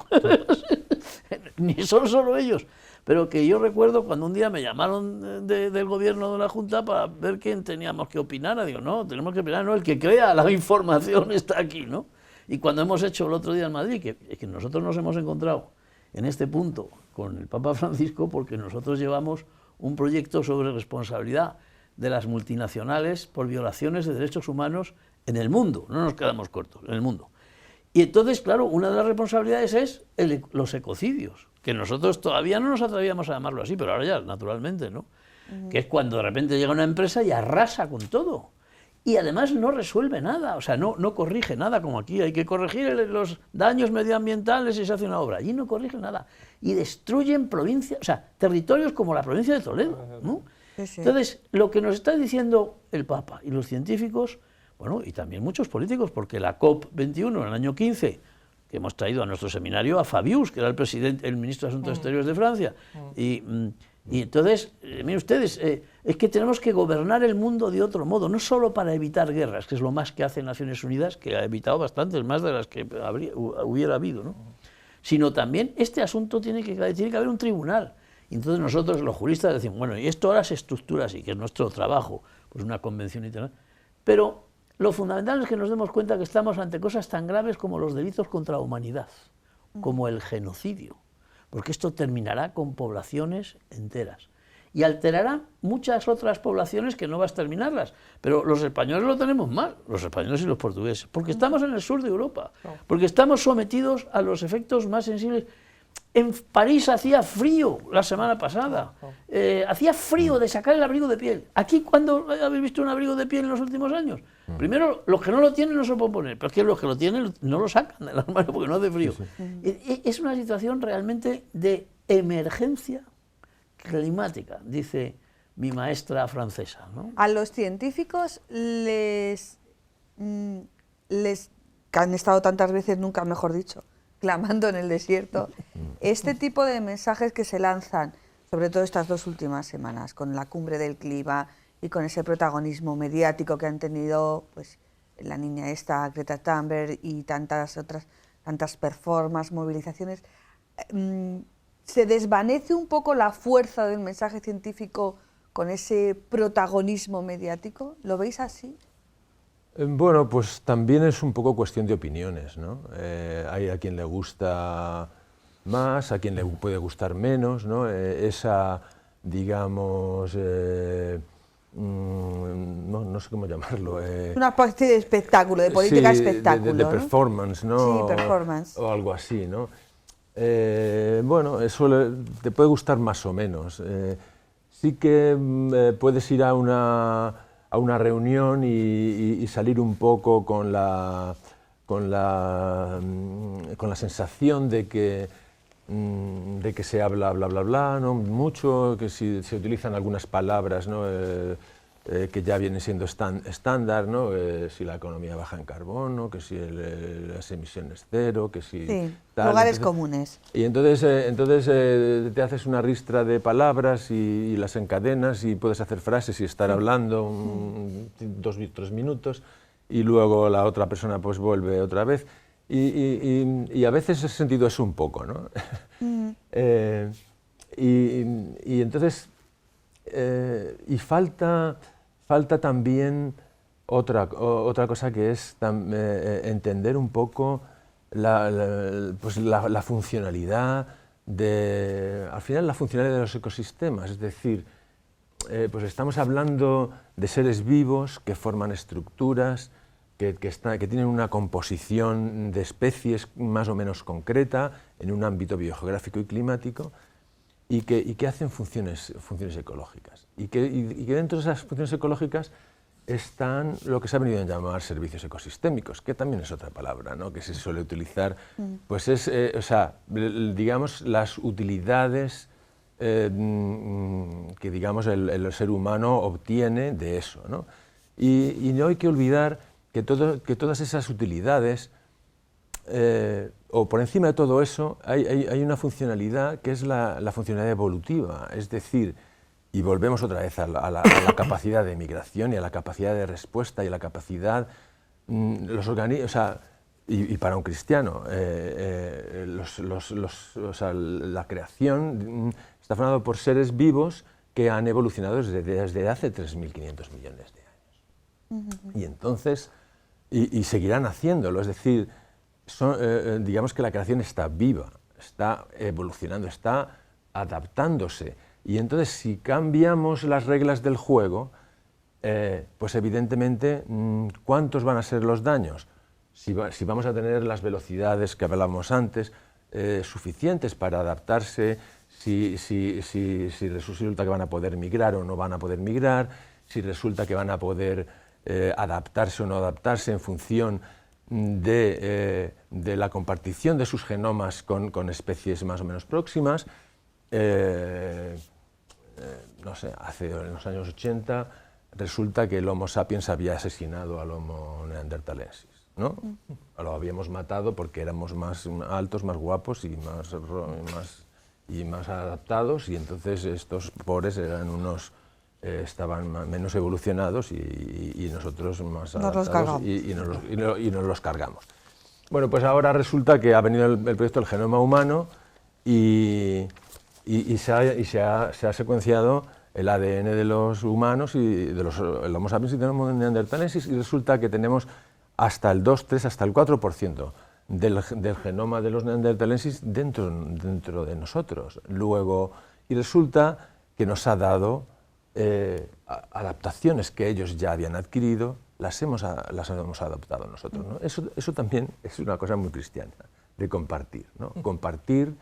C: Ni son solo ellos. Pero que yo recuerdo cuando un día me llamaron del gobierno de la Junta para ver quién teníamos que opinar. Digo, no, tenemos que opinar, no, el que crea la información está aquí, ¿no? Y cuando hemos hecho el otro día en Madrid, que nosotros nos hemos encontrado en este punto con el Papa Francisco, porque nosotros llevamos un proyecto sobre responsabilidad de las multinacionales por violaciones de derechos humanos en el mundo, no nos quedamos cortos, en el mundo. Y entonces, claro, una de las responsabilidades es los ecocidios, que nosotros todavía no nos atrevíamos a llamarlo así, pero ahora ya, naturalmente, ¿no? Que es cuando de repente llega una empresa y arrasa con todo. Y además no resuelve nada, o sea, no corrige nada, como aquí hay que corregir los daños medioambientales y se hace una obra. Allí no corrige nada. Y destruyen provincias, o sea, territorios como la provincia de Toledo, ¿no? Sí. Entonces, lo que nos está diciendo el Papa y los científicos, bueno, y también muchos políticos, porque la COP21 en el año 15, que hemos traído a nuestro seminario a Fabius, que era el ministro de Asuntos Exteriores de Francia, y entonces, miren ustedes, es que tenemos que gobernar el mundo de otro modo, no solo para evitar guerras, que es lo más que hace Naciones Unidas, que ha evitado bastantes, más de las que hubiera habido, ¿no? Sino también este asunto tiene que haber un tribunal. Y entonces nosotros, los juristas, decimos, bueno, y esto ahora se estructura así, que es nuestro trabajo, pues una convención internacional, pero lo fundamental es que nos demos cuenta que estamos ante cosas tan graves como los delitos contra la humanidad, como el genocidio, porque esto terminará con poblaciones enteras y alterará muchas otras poblaciones que no vas a terminarlas. Pero los españoles lo tenemos mal, los españoles y los portugueses, porque estamos en el sur de Europa, porque estamos sometidos a los efectos más sensibles. En París hacía frío la semana pasada, hacía frío de sacar el abrigo de piel. Aquí, ¿cuándo habéis visto un abrigo de piel en los últimos años? Primero, los que no lo tienen no se lo pueden poner, pero es que los que lo tienen no lo sacan del armario porque no hace frío. Es una situación realmente de emergencia climática, dice mi maestra francesa, ¿no?
A: A los científicos que han estado tantas veces, nunca mejor dicho, clamando en el desierto, este tipo de mensajes que se lanzan, sobre todo estas 2 últimas semanas, con la cumbre del clima y con ese protagonismo mediático que han tenido pues, la niña esta, Greta Thunberg, y tantas performances, movilizaciones, ¿se desvanece un poco la fuerza del mensaje científico con ese protagonismo mediático? ¿Lo veis así?
E: Bueno, pues también es un poco cuestión de opiniones, ¿no? Hay a quien le gusta más, a quien le puede gustar menos, ¿no? Esa, digamos, no sé cómo llamarlo.
A: Una especie de espectáculo, de política espectáculo.
E: De performance, ¿no?
A: Sí, performance.
E: O algo así, ¿no? Bueno, eso te puede gustar más o menos. Sí que puedes ir a una reunión y salir un poco con la sensación de que se habla bla bla bla, ¿no? Mucho, que si se utilizan algunas palabras, ¿no? Que ya vienen siendo estándar, ¿no? Si la economía baja en carbono, que si las emisiones cero, que si...
A: Sí,
E: tal.
A: lugares
E: entonces,
A: comunes.
E: Y entonces te haces una ristra de palabras y las encadenas y puedes hacer frases y estar hablando 2 o 3 minutos y luego la otra persona pues vuelve otra vez. Y a veces he sentido eso un poco, ¿no? Y entonces... y falta también otra cosa, que es entender un poco la funcionalidad al final la funcionalidad de los ecosistemas, es decir, pues estamos hablando de seres vivos que forman estructuras, que tienen una composición de especies más o menos concreta en un ámbito biogeográfico y climático, y que hacen funciones ecológicas. Y que dentro de esas funciones ecológicas están lo que se ha venido a llamar servicios ecosistémicos, que también es otra palabra, ¿no? Que se suele utilizar, pues es, digamos, las utilidades que, digamos, el ser humano obtiene de eso, ¿no? Y no hay que olvidar que todas esas utilidades, o por encima de todo eso, hay una funcionalidad que es la funcionalidad evolutiva, es decir, y volvemos otra vez a la capacidad de migración y a la capacidad de respuesta y a la capacidad, y para un cristiano, la creación está formada por seres vivos que han evolucionado desde hace 3.500 millones de años. Y entonces, y seguirán haciéndolo, es decir, digamos que la creación está viva, está evolucionando, está adaptándose. Y entonces, si cambiamos las reglas del juego, pues evidentemente, ¿cuántos van a ser los daños? Si vamos a tener las velocidades que hablábamos antes, suficientes para adaptarse, si resulta que van a poder migrar o no van a poder migrar, si resulta que van a poder adaptarse o no adaptarse en función de la compartición de sus genomas con especies más o menos próximas. No sé, en los años 80 resulta que el Homo sapiens había asesinado al Homo neanderthalensis, ¿no? Lo habíamos matado porque éramos más altos, más guapos y más adaptados, y entonces estos pobres eran estaban menos evolucionados y nosotros más adaptados y nos los cargamos. Bueno, pues ahora resulta que ha venido el proyecto del genoma humano y se ha secuenciado el ADN de los humanos y de los Homo sapiens y de los neanderthalensis, y resulta que tenemos hasta el 2, 3, hasta el 4% del genoma de los neanderthalensis dentro de nosotros. Luego, y resulta que nos ha dado adaptaciones que ellos ya habían adquirido, las hemos adoptado nosotros, ¿no? Eso también es una cosa muy cristiana, de compartir, ¿no? Compartir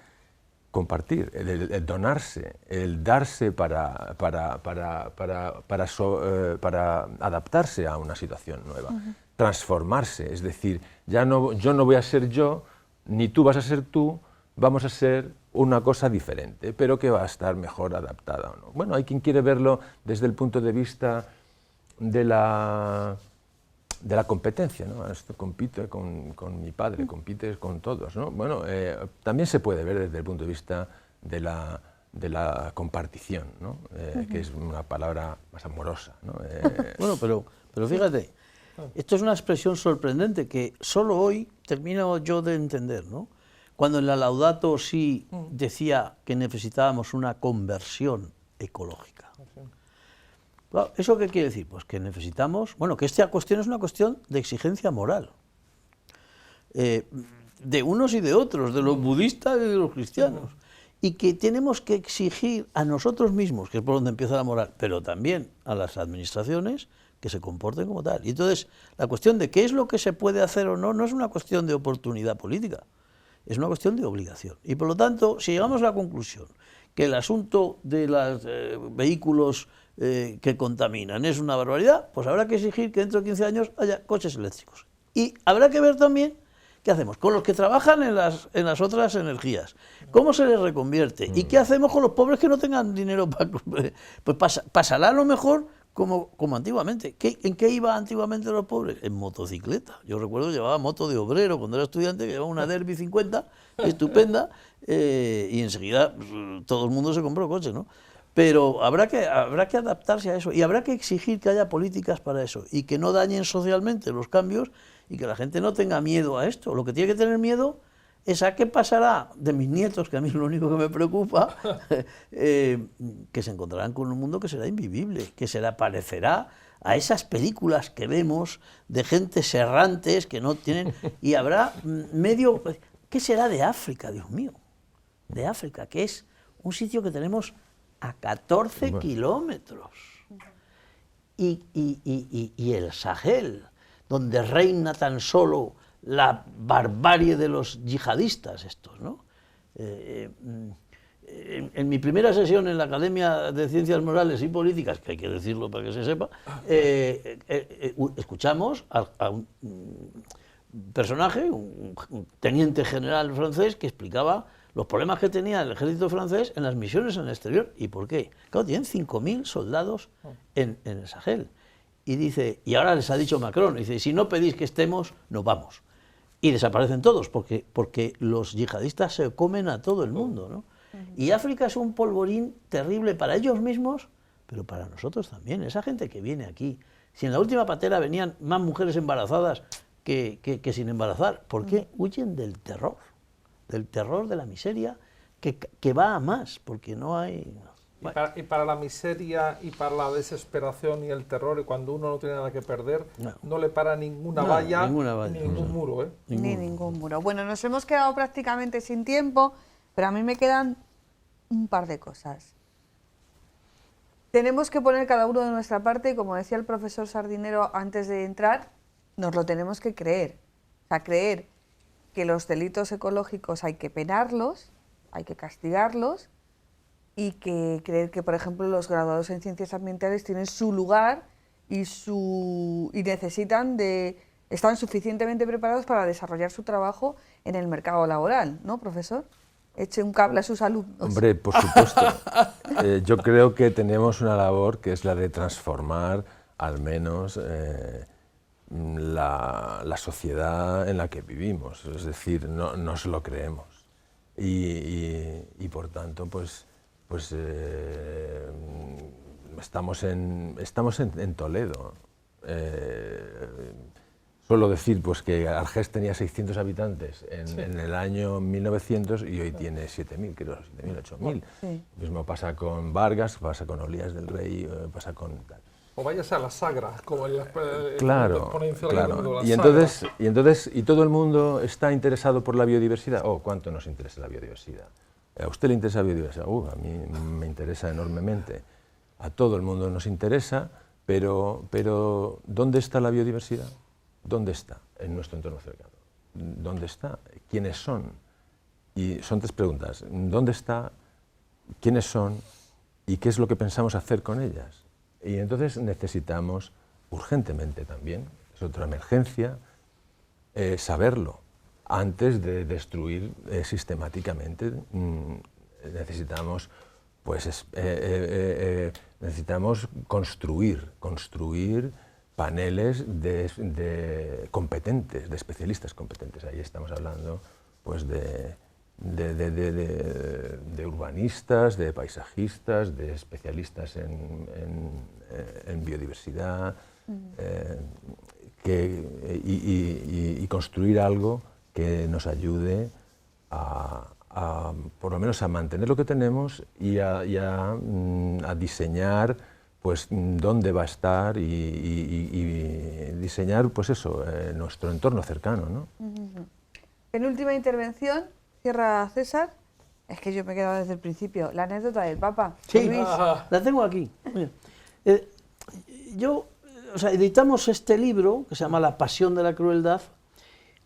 E: compartir, el donarse, el darse para adaptarse a una situación nueva, transformarse, es decir, yo no voy a ser yo, ni tú vas a ser tú, vamos a ser una cosa diferente, pero que va a estar mejor adaptada o no. Bueno, hay quien quiere verlo desde el punto de vista de la competencia, ¿no? Esto compite con mi padre, compite con todos, ¿no? Bueno, también se puede ver desde el punto de vista de la compartición, ¿no? Que es una palabra más amorosa, ¿no?
C: Bueno, pero fíjate, esto es una expresión sorprendente que solo hoy termino yo de entender, ¿no? Cuando en la Laudato Si decía que necesitábamos una conversión ecológica. Claro, ¿eso qué quiere decir? Pues que necesitamos, bueno, que esta cuestión es una cuestión de exigencia moral, de unos y de otros, de los budistas y de los cristianos, y que tenemos que exigir a nosotros mismos, que es por donde empieza la moral, pero también a las administraciones, que se comporten como tal. Y entonces, la cuestión de qué es lo que se puede hacer o no, no es una cuestión de oportunidad política, es una cuestión de obligación. Y por lo tanto, si llegamos a la conclusión que el asunto de los vehículos que contaminan es una barbaridad, pues habrá que exigir que dentro de 15 años haya coches eléctricos. Y habrá que ver también qué hacemos con los que trabajan en las otras energías, cómo se les reconvierte y qué hacemos con los pobres que no tengan dinero para... Pues pasará a lo mejor como antiguamente. ¿En qué iba antiguamente los pobres? En motocicleta. Yo recuerdo que llevaba moto de obrero cuando era estudiante, que llevaba una Derby 50, estupenda, y enseguida todo el mundo se compró coche, ¿no? Pero habrá que adaptarse a eso y habrá que exigir que haya políticas para eso y que no dañen socialmente los cambios y que la gente no tenga miedo a esto. Lo que tiene que tener miedo es a qué pasará de mis nietos, que a mí es lo único que me preocupa, que se encontrarán con un mundo que será invivible, que se le parecerá a esas películas que vemos de gentes errantes que no tienen... Y habrá medio... ¿Qué será de África, Dios mío? De África, que es un sitio que tenemos a 14 kilómetros. Y el Sahel, donde reina tan solo la barbarie de los yihadistas estos, ¿no? En mi primera sesión en la Academia de Ciencias Morales y Políticas, que hay que decirlo para que se sepa, escuchamos a un personaje, un teniente general francés, que explicaba los problemas que tenía el ejército francés en las misiones en el exterior. ¿Y por qué? Claro, tienen 5.000 soldados en el Sahel. Y dice, y ahora les ha dicho Macron, dice, si no pedís que estemos, nos vamos. Y desaparecen todos, porque los yihadistas se comen a todo el mundo, ¿no? Y África es un polvorín terrible para ellos mismos, pero para nosotros también. Esa gente que viene aquí, si en la última patera venían más mujeres embarazadas que sin embarazar, ¿por qué? Huyen del terror de la miseria, que va a más, porque no hay...
D: Y para la miseria y para la desesperación y el terror, y cuando uno no tiene nada que perder, no le para ninguna valla, ni ningún muro, ¿eh?
A: Ni ningún muro. Bueno, nos hemos quedado prácticamente sin tiempo, pero a mí me quedan un par de cosas. Tenemos que poner cada uno de nuestra parte, y como decía el profesor Sardinero antes de entrar, nos lo tenemos que creer. O sea, creer que los delitos ecológicos hay que penarlos, hay que castigarlos, y que creer que, por ejemplo, los graduados en ciencias ambientales tienen su lugar y están suficientemente preparados para desarrollar su trabajo en el mercado laboral, ¿no, profesor? Eche un cable a sus alumnos.
E: Hombre, por supuesto. Yo creo que tenemos una labor que es la de transformar al menos la sociedad en la que vivimos. Es decir, no nos lo creemos. Y por tanto, pues estamos en Toledo. Suelo decir pues, que Argés tenía 600 habitantes en el año 1900 y hoy tiene 7.000, creo, 7.000, 8.000. Sí. Lo mismo pasa con Vargas, pasa con Olías del Rey, pasa con tal.
D: O vayas a la Sagra, como el
E: claro. Y todo el mundo está interesado por la biodiversidad. Oh, ¿cuánto nos interesa la biodiversiddad? ¿A usted le interesa la biodiversidad? A mí me interesa enormemente. A todo el mundo nos interesa, pero ¿dónde está la biodiversidad? ¿Dónde está? En nuestro entorno cercano. ¿Dónde está? ¿Quiénes son? Y son 3 preguntas. ¿Dónde está? ¿Quiénes son? ¿Y qué es lo que pensamos hacer con ellas? Y entonces necesitamos, urgentemente también, es otra emergencia, saberlo antes de destruir sistemáticamente. Necesitamos, pues, necesitamos construir paneles de competentes, de especialistas competentes. Ahí estamos hablando, pues, de urbanistas, de paisajistas, de especialistas en biodiversidad, y construir algo que nos ayude por lo menos a mantener lo que tenemos y a diseñar, pues, dónde va a estar y diseñar, pues eso, nuestro entorno cercano, ¿no?
A: Penúltima intervención, cierra César. Es que yo me he quedado desde el principio. La anécdota del Papa.
C: Sí,
A: Luis.
C: la tengo aquí. Editamos este libro, que se llama La pasión de la crueldad,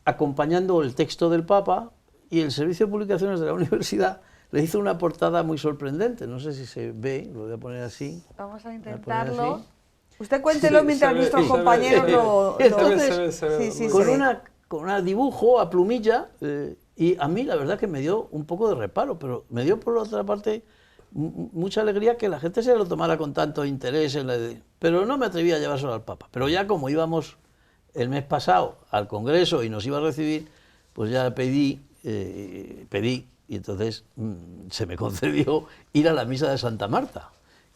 C: acompañando el texto del Papa, y el Servicio de Publicaciones de la Universidad le hizo una portada muy sorprendente. No sé si se ve, lo voy a poner así.
A: Vamos a intentarlo. Usted cuéntelo mientras nuestros compañeros lo...
C: Entonces, con un dibujo a plumilla, y a mí la verdad que me dio un poco de reparo, pero me dio por otra parte mucha alegría que la gente se lo tomara con tanto interés. Pero no me atreví a llevárselo al Papa. Pero ya como íbamos el mes pasado al Congreso y nos iba a recibir, pues ya pedí, y entonces se me concedió ir a la misa de Santa Marta,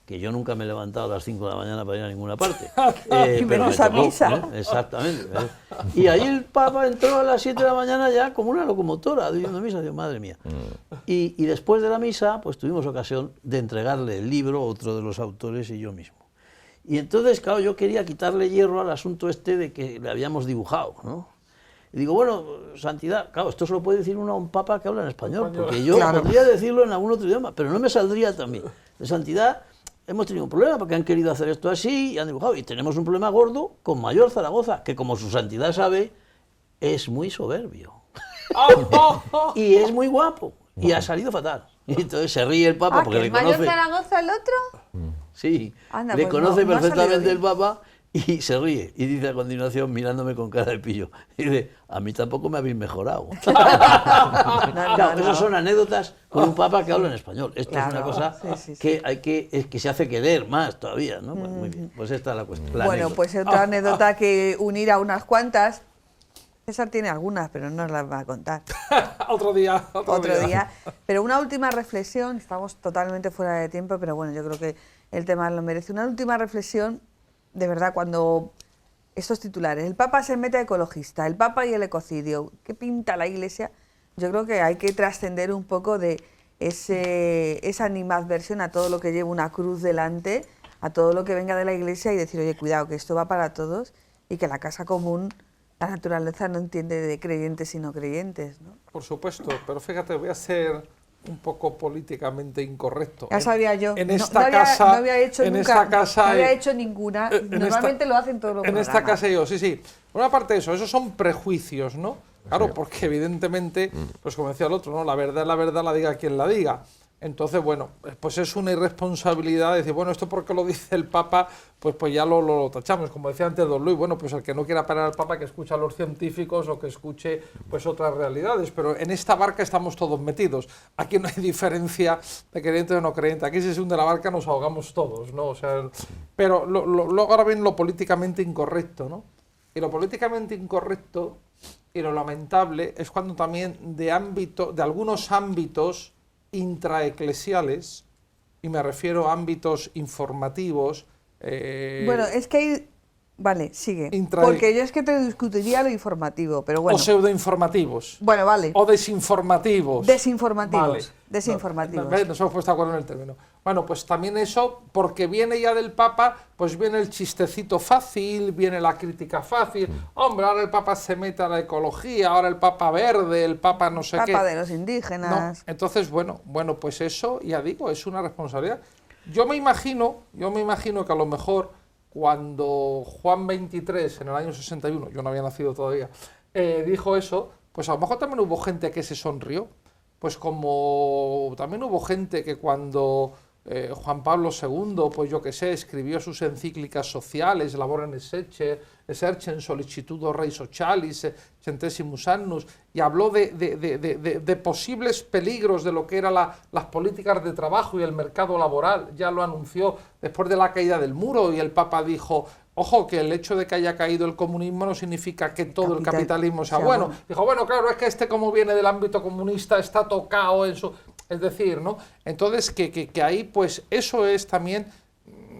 C: que yo nunca me he levantado a las 5 de la mañana para ir a ninguna parte.
A: Pero esa misa.
C: ¿no? Exactamente. Y ahí el Papa entró a las 7 de la mañana ya como una locomotora, diciendo misa. Digo, madre mía. Y después de la misa, pues tuvimos ocasión de entregarle el libro, otro de los autores y yo mismo. Y entonces, claro, yo quería quitarle hierro al asunto este de que le habíamos dibujado, ¿no? Y digo, bueno, santidad, claro, esto se lo puede decir uno a un papa que habla en español, porque yo podría decirlo en algún otro idioma, pero no me saldría también. De santidad hemos tenido un problema porque han querido hacer esto así y han dibujado. Y tenemos un problema gordo con Mayor Zaragoza, que como su santidad sabe, es muy soberbio. Y es muy guapo. Y ha salido fatal. Y entonces se ríe el papa porque le conoce.
A: ¿Mayor Zaragoza el otro?
C: Sí,
A: anda,
C: le
A: pues
C: conoce
A: no
C: perfectamente el papa. Y se ríe, y dice a continuación, mirándome con cara de pillo, y dice, a mí tampoco me habéis mejorado. Claro, esas son anécdotas con un papa que habla en español. Esto es una cosa que hay que se hace querer más todavía, ¿no? Pues muy bien, pues esta es la cuestión.
A: Bueno, pues otra anécdota que unir a unas cuantas. César tiene algunas, pero no las va a contar.
D: Otro día.
A: Pero una última reflexión, estamos totalmente fuera de tiempo, pero bueno, yo creo que el tema lo merece. Una última reflexión. De verdad, cuando estos titulares, el Papa se mete a ecologista, el Papa y el ecocidio, ¿qué pinta la Iglesia? Yo creo que hay que trascender un poco de esa animadversión a todo lo que lleva una cruz delante, a todo lo que venga de la Iglesia y decir, oye, cuidado, que esto va para todos y que la casa común, la naturaleza no entiende de creyentes y no creyentes, ¿no?
D: Por supuesto, pero fíjate, voy a ser un poco políticamente incorrecto.
A: Ya sabía yo.
D: En esta casa,
A: no había hecho
D: en
A: nunca,
D: esta casa,
A: no había hecho ninguna. Normalmente lo hacen todos los programas.
D: En esta casa yo, sí. Por una parte esos son prejuicios, ¿no? Claro, porque evidentemente, pues como decía el otro, ¿no? La verdad, la diga quien la diga. Entonces, bueno, pues es una irresponsabilidad decir, bueno, esto porque lo dice el Papa, pues ya lo tachamos. Como decía antes don Luis, bueno, pues el que no quiera parar al Papa, que escuche a los científicos o que escuche pues otras realidades. Pero en esta barca estamos todos metidos. Aquí no hay diferencia de creyente o no creyente. Aquí si se hunde la barca nos ahogamos todos, ¿no? O sea, pero luego ahora viene lo políticamente incorrecto, ¿no? Y lo políticamente incorrecto y lo lamentable es cuando también de algunos ámbitos intraeclesiales, y me refiero a ámbitos informativos.
A: Bueno, es que hay... Vale, sigue. Porque yo es que te discutiría lo informativo, pero bueno.
D: O pseudoinformativos.
A: Bueno, vale.
D: O desinformativos.
A: Desinformativos.
D: Vale.
A: Desinformativos.
D: Nos hemos puesto de acuerdo en el término. Bueno, pues también eso, porque viene ya del Papa, pues viene el chistecito fácil, viene la crítica fácil. Hombre, ahora el Papa se mete a la ecología, ahora el Papa verde, el Papa no sé qué.
A: Papa de los indígenas.
D: No. Entonces, bueno, pues eso, ya digo, es una responsabilidad. Yo me imagino que a lo mejor cuando Juan XXIII, en el año 61, yo no había nacido todavía, dijo eso, pues a lo mejor también hubo gente que se sonrió. pues como también hubo gente que cuando Juan Pablo II, pues yo qué sé, escribió sus encíclicas sociales, Laborem Exercens Sollicitudo Rei Socialis, Centesimus Annus, y habló de posibles peligros de lo que eran las políticas de trabajo y el mercado laboral. Ya lo anunció después de la caída del muro, y el Papa dijo: ojo, que el hecho de que haya caído el comunismo no significa que todo el capitalismo sea bueno. Dijo, bueno, claro, es que como viene del ámbito comunista, está tocado en su... Es decir, ¿no? Entonces, que ahí, pues, eso es también...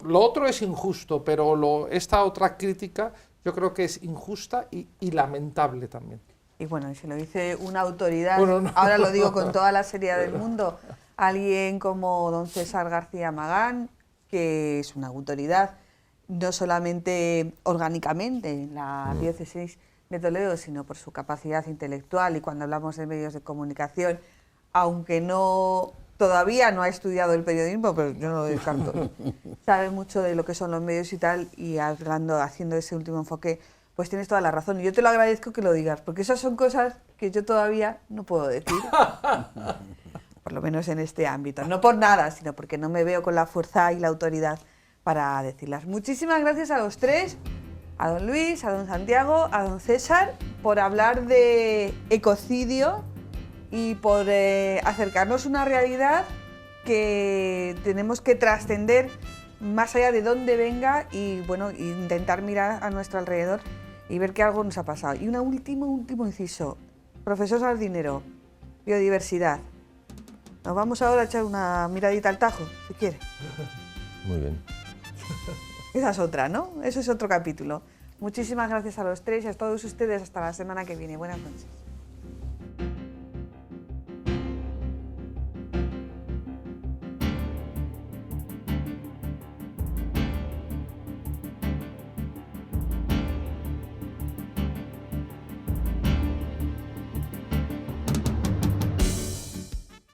D: Lo otro es injusto, pero esta otra crítica yo creo que es injusta y lamentable también.
A: Y bueno, y se lo dice una autoridad,
D: bueno, no.
A: Ahora lo digo con toda la seriedad del mundo, alguien como don César García Magán, que es una autoridad, no solamente orgánicamente en la diócesis de Toledo, sino por su capacidad intelectual, y cuando hablamos de medios de comunicación, aunque todavía no ha estudiado el periodismo, pero yo no lo descarto, sabe mucho de lo que son los medios y tal, y haciendo ese último enfoque, pues tienes toda la razón. Y yo te lo agradezco que lo digas, porque esas son cosas que yo todavía no puedo decir, por lo menos en este ámbito. No por nada, sino porque no me veo con la fuerza y la autoridad para decirlas. Muchísimas gracias a los tres, a don Luis, a don Santiago, a don César, por hablar de ecocidio y por acercarnos a una realidad que tenemos que trascender más allá de dónde venga, y bueno, intentar mirar a nuestro alrededor y ver que algo nos ha pasado. Y un último inciso. Profesor Sardinero, biodiversidad. Nos vamos ahora a echar una miradita al Tajo, si quiere.
E: Muy bien.
A: Esa es otra, ¿no? Eso es otro capítulo. Muchísimas gracias a los tres y a todos ustedes. Hasta la semana que viene. Buenas noches.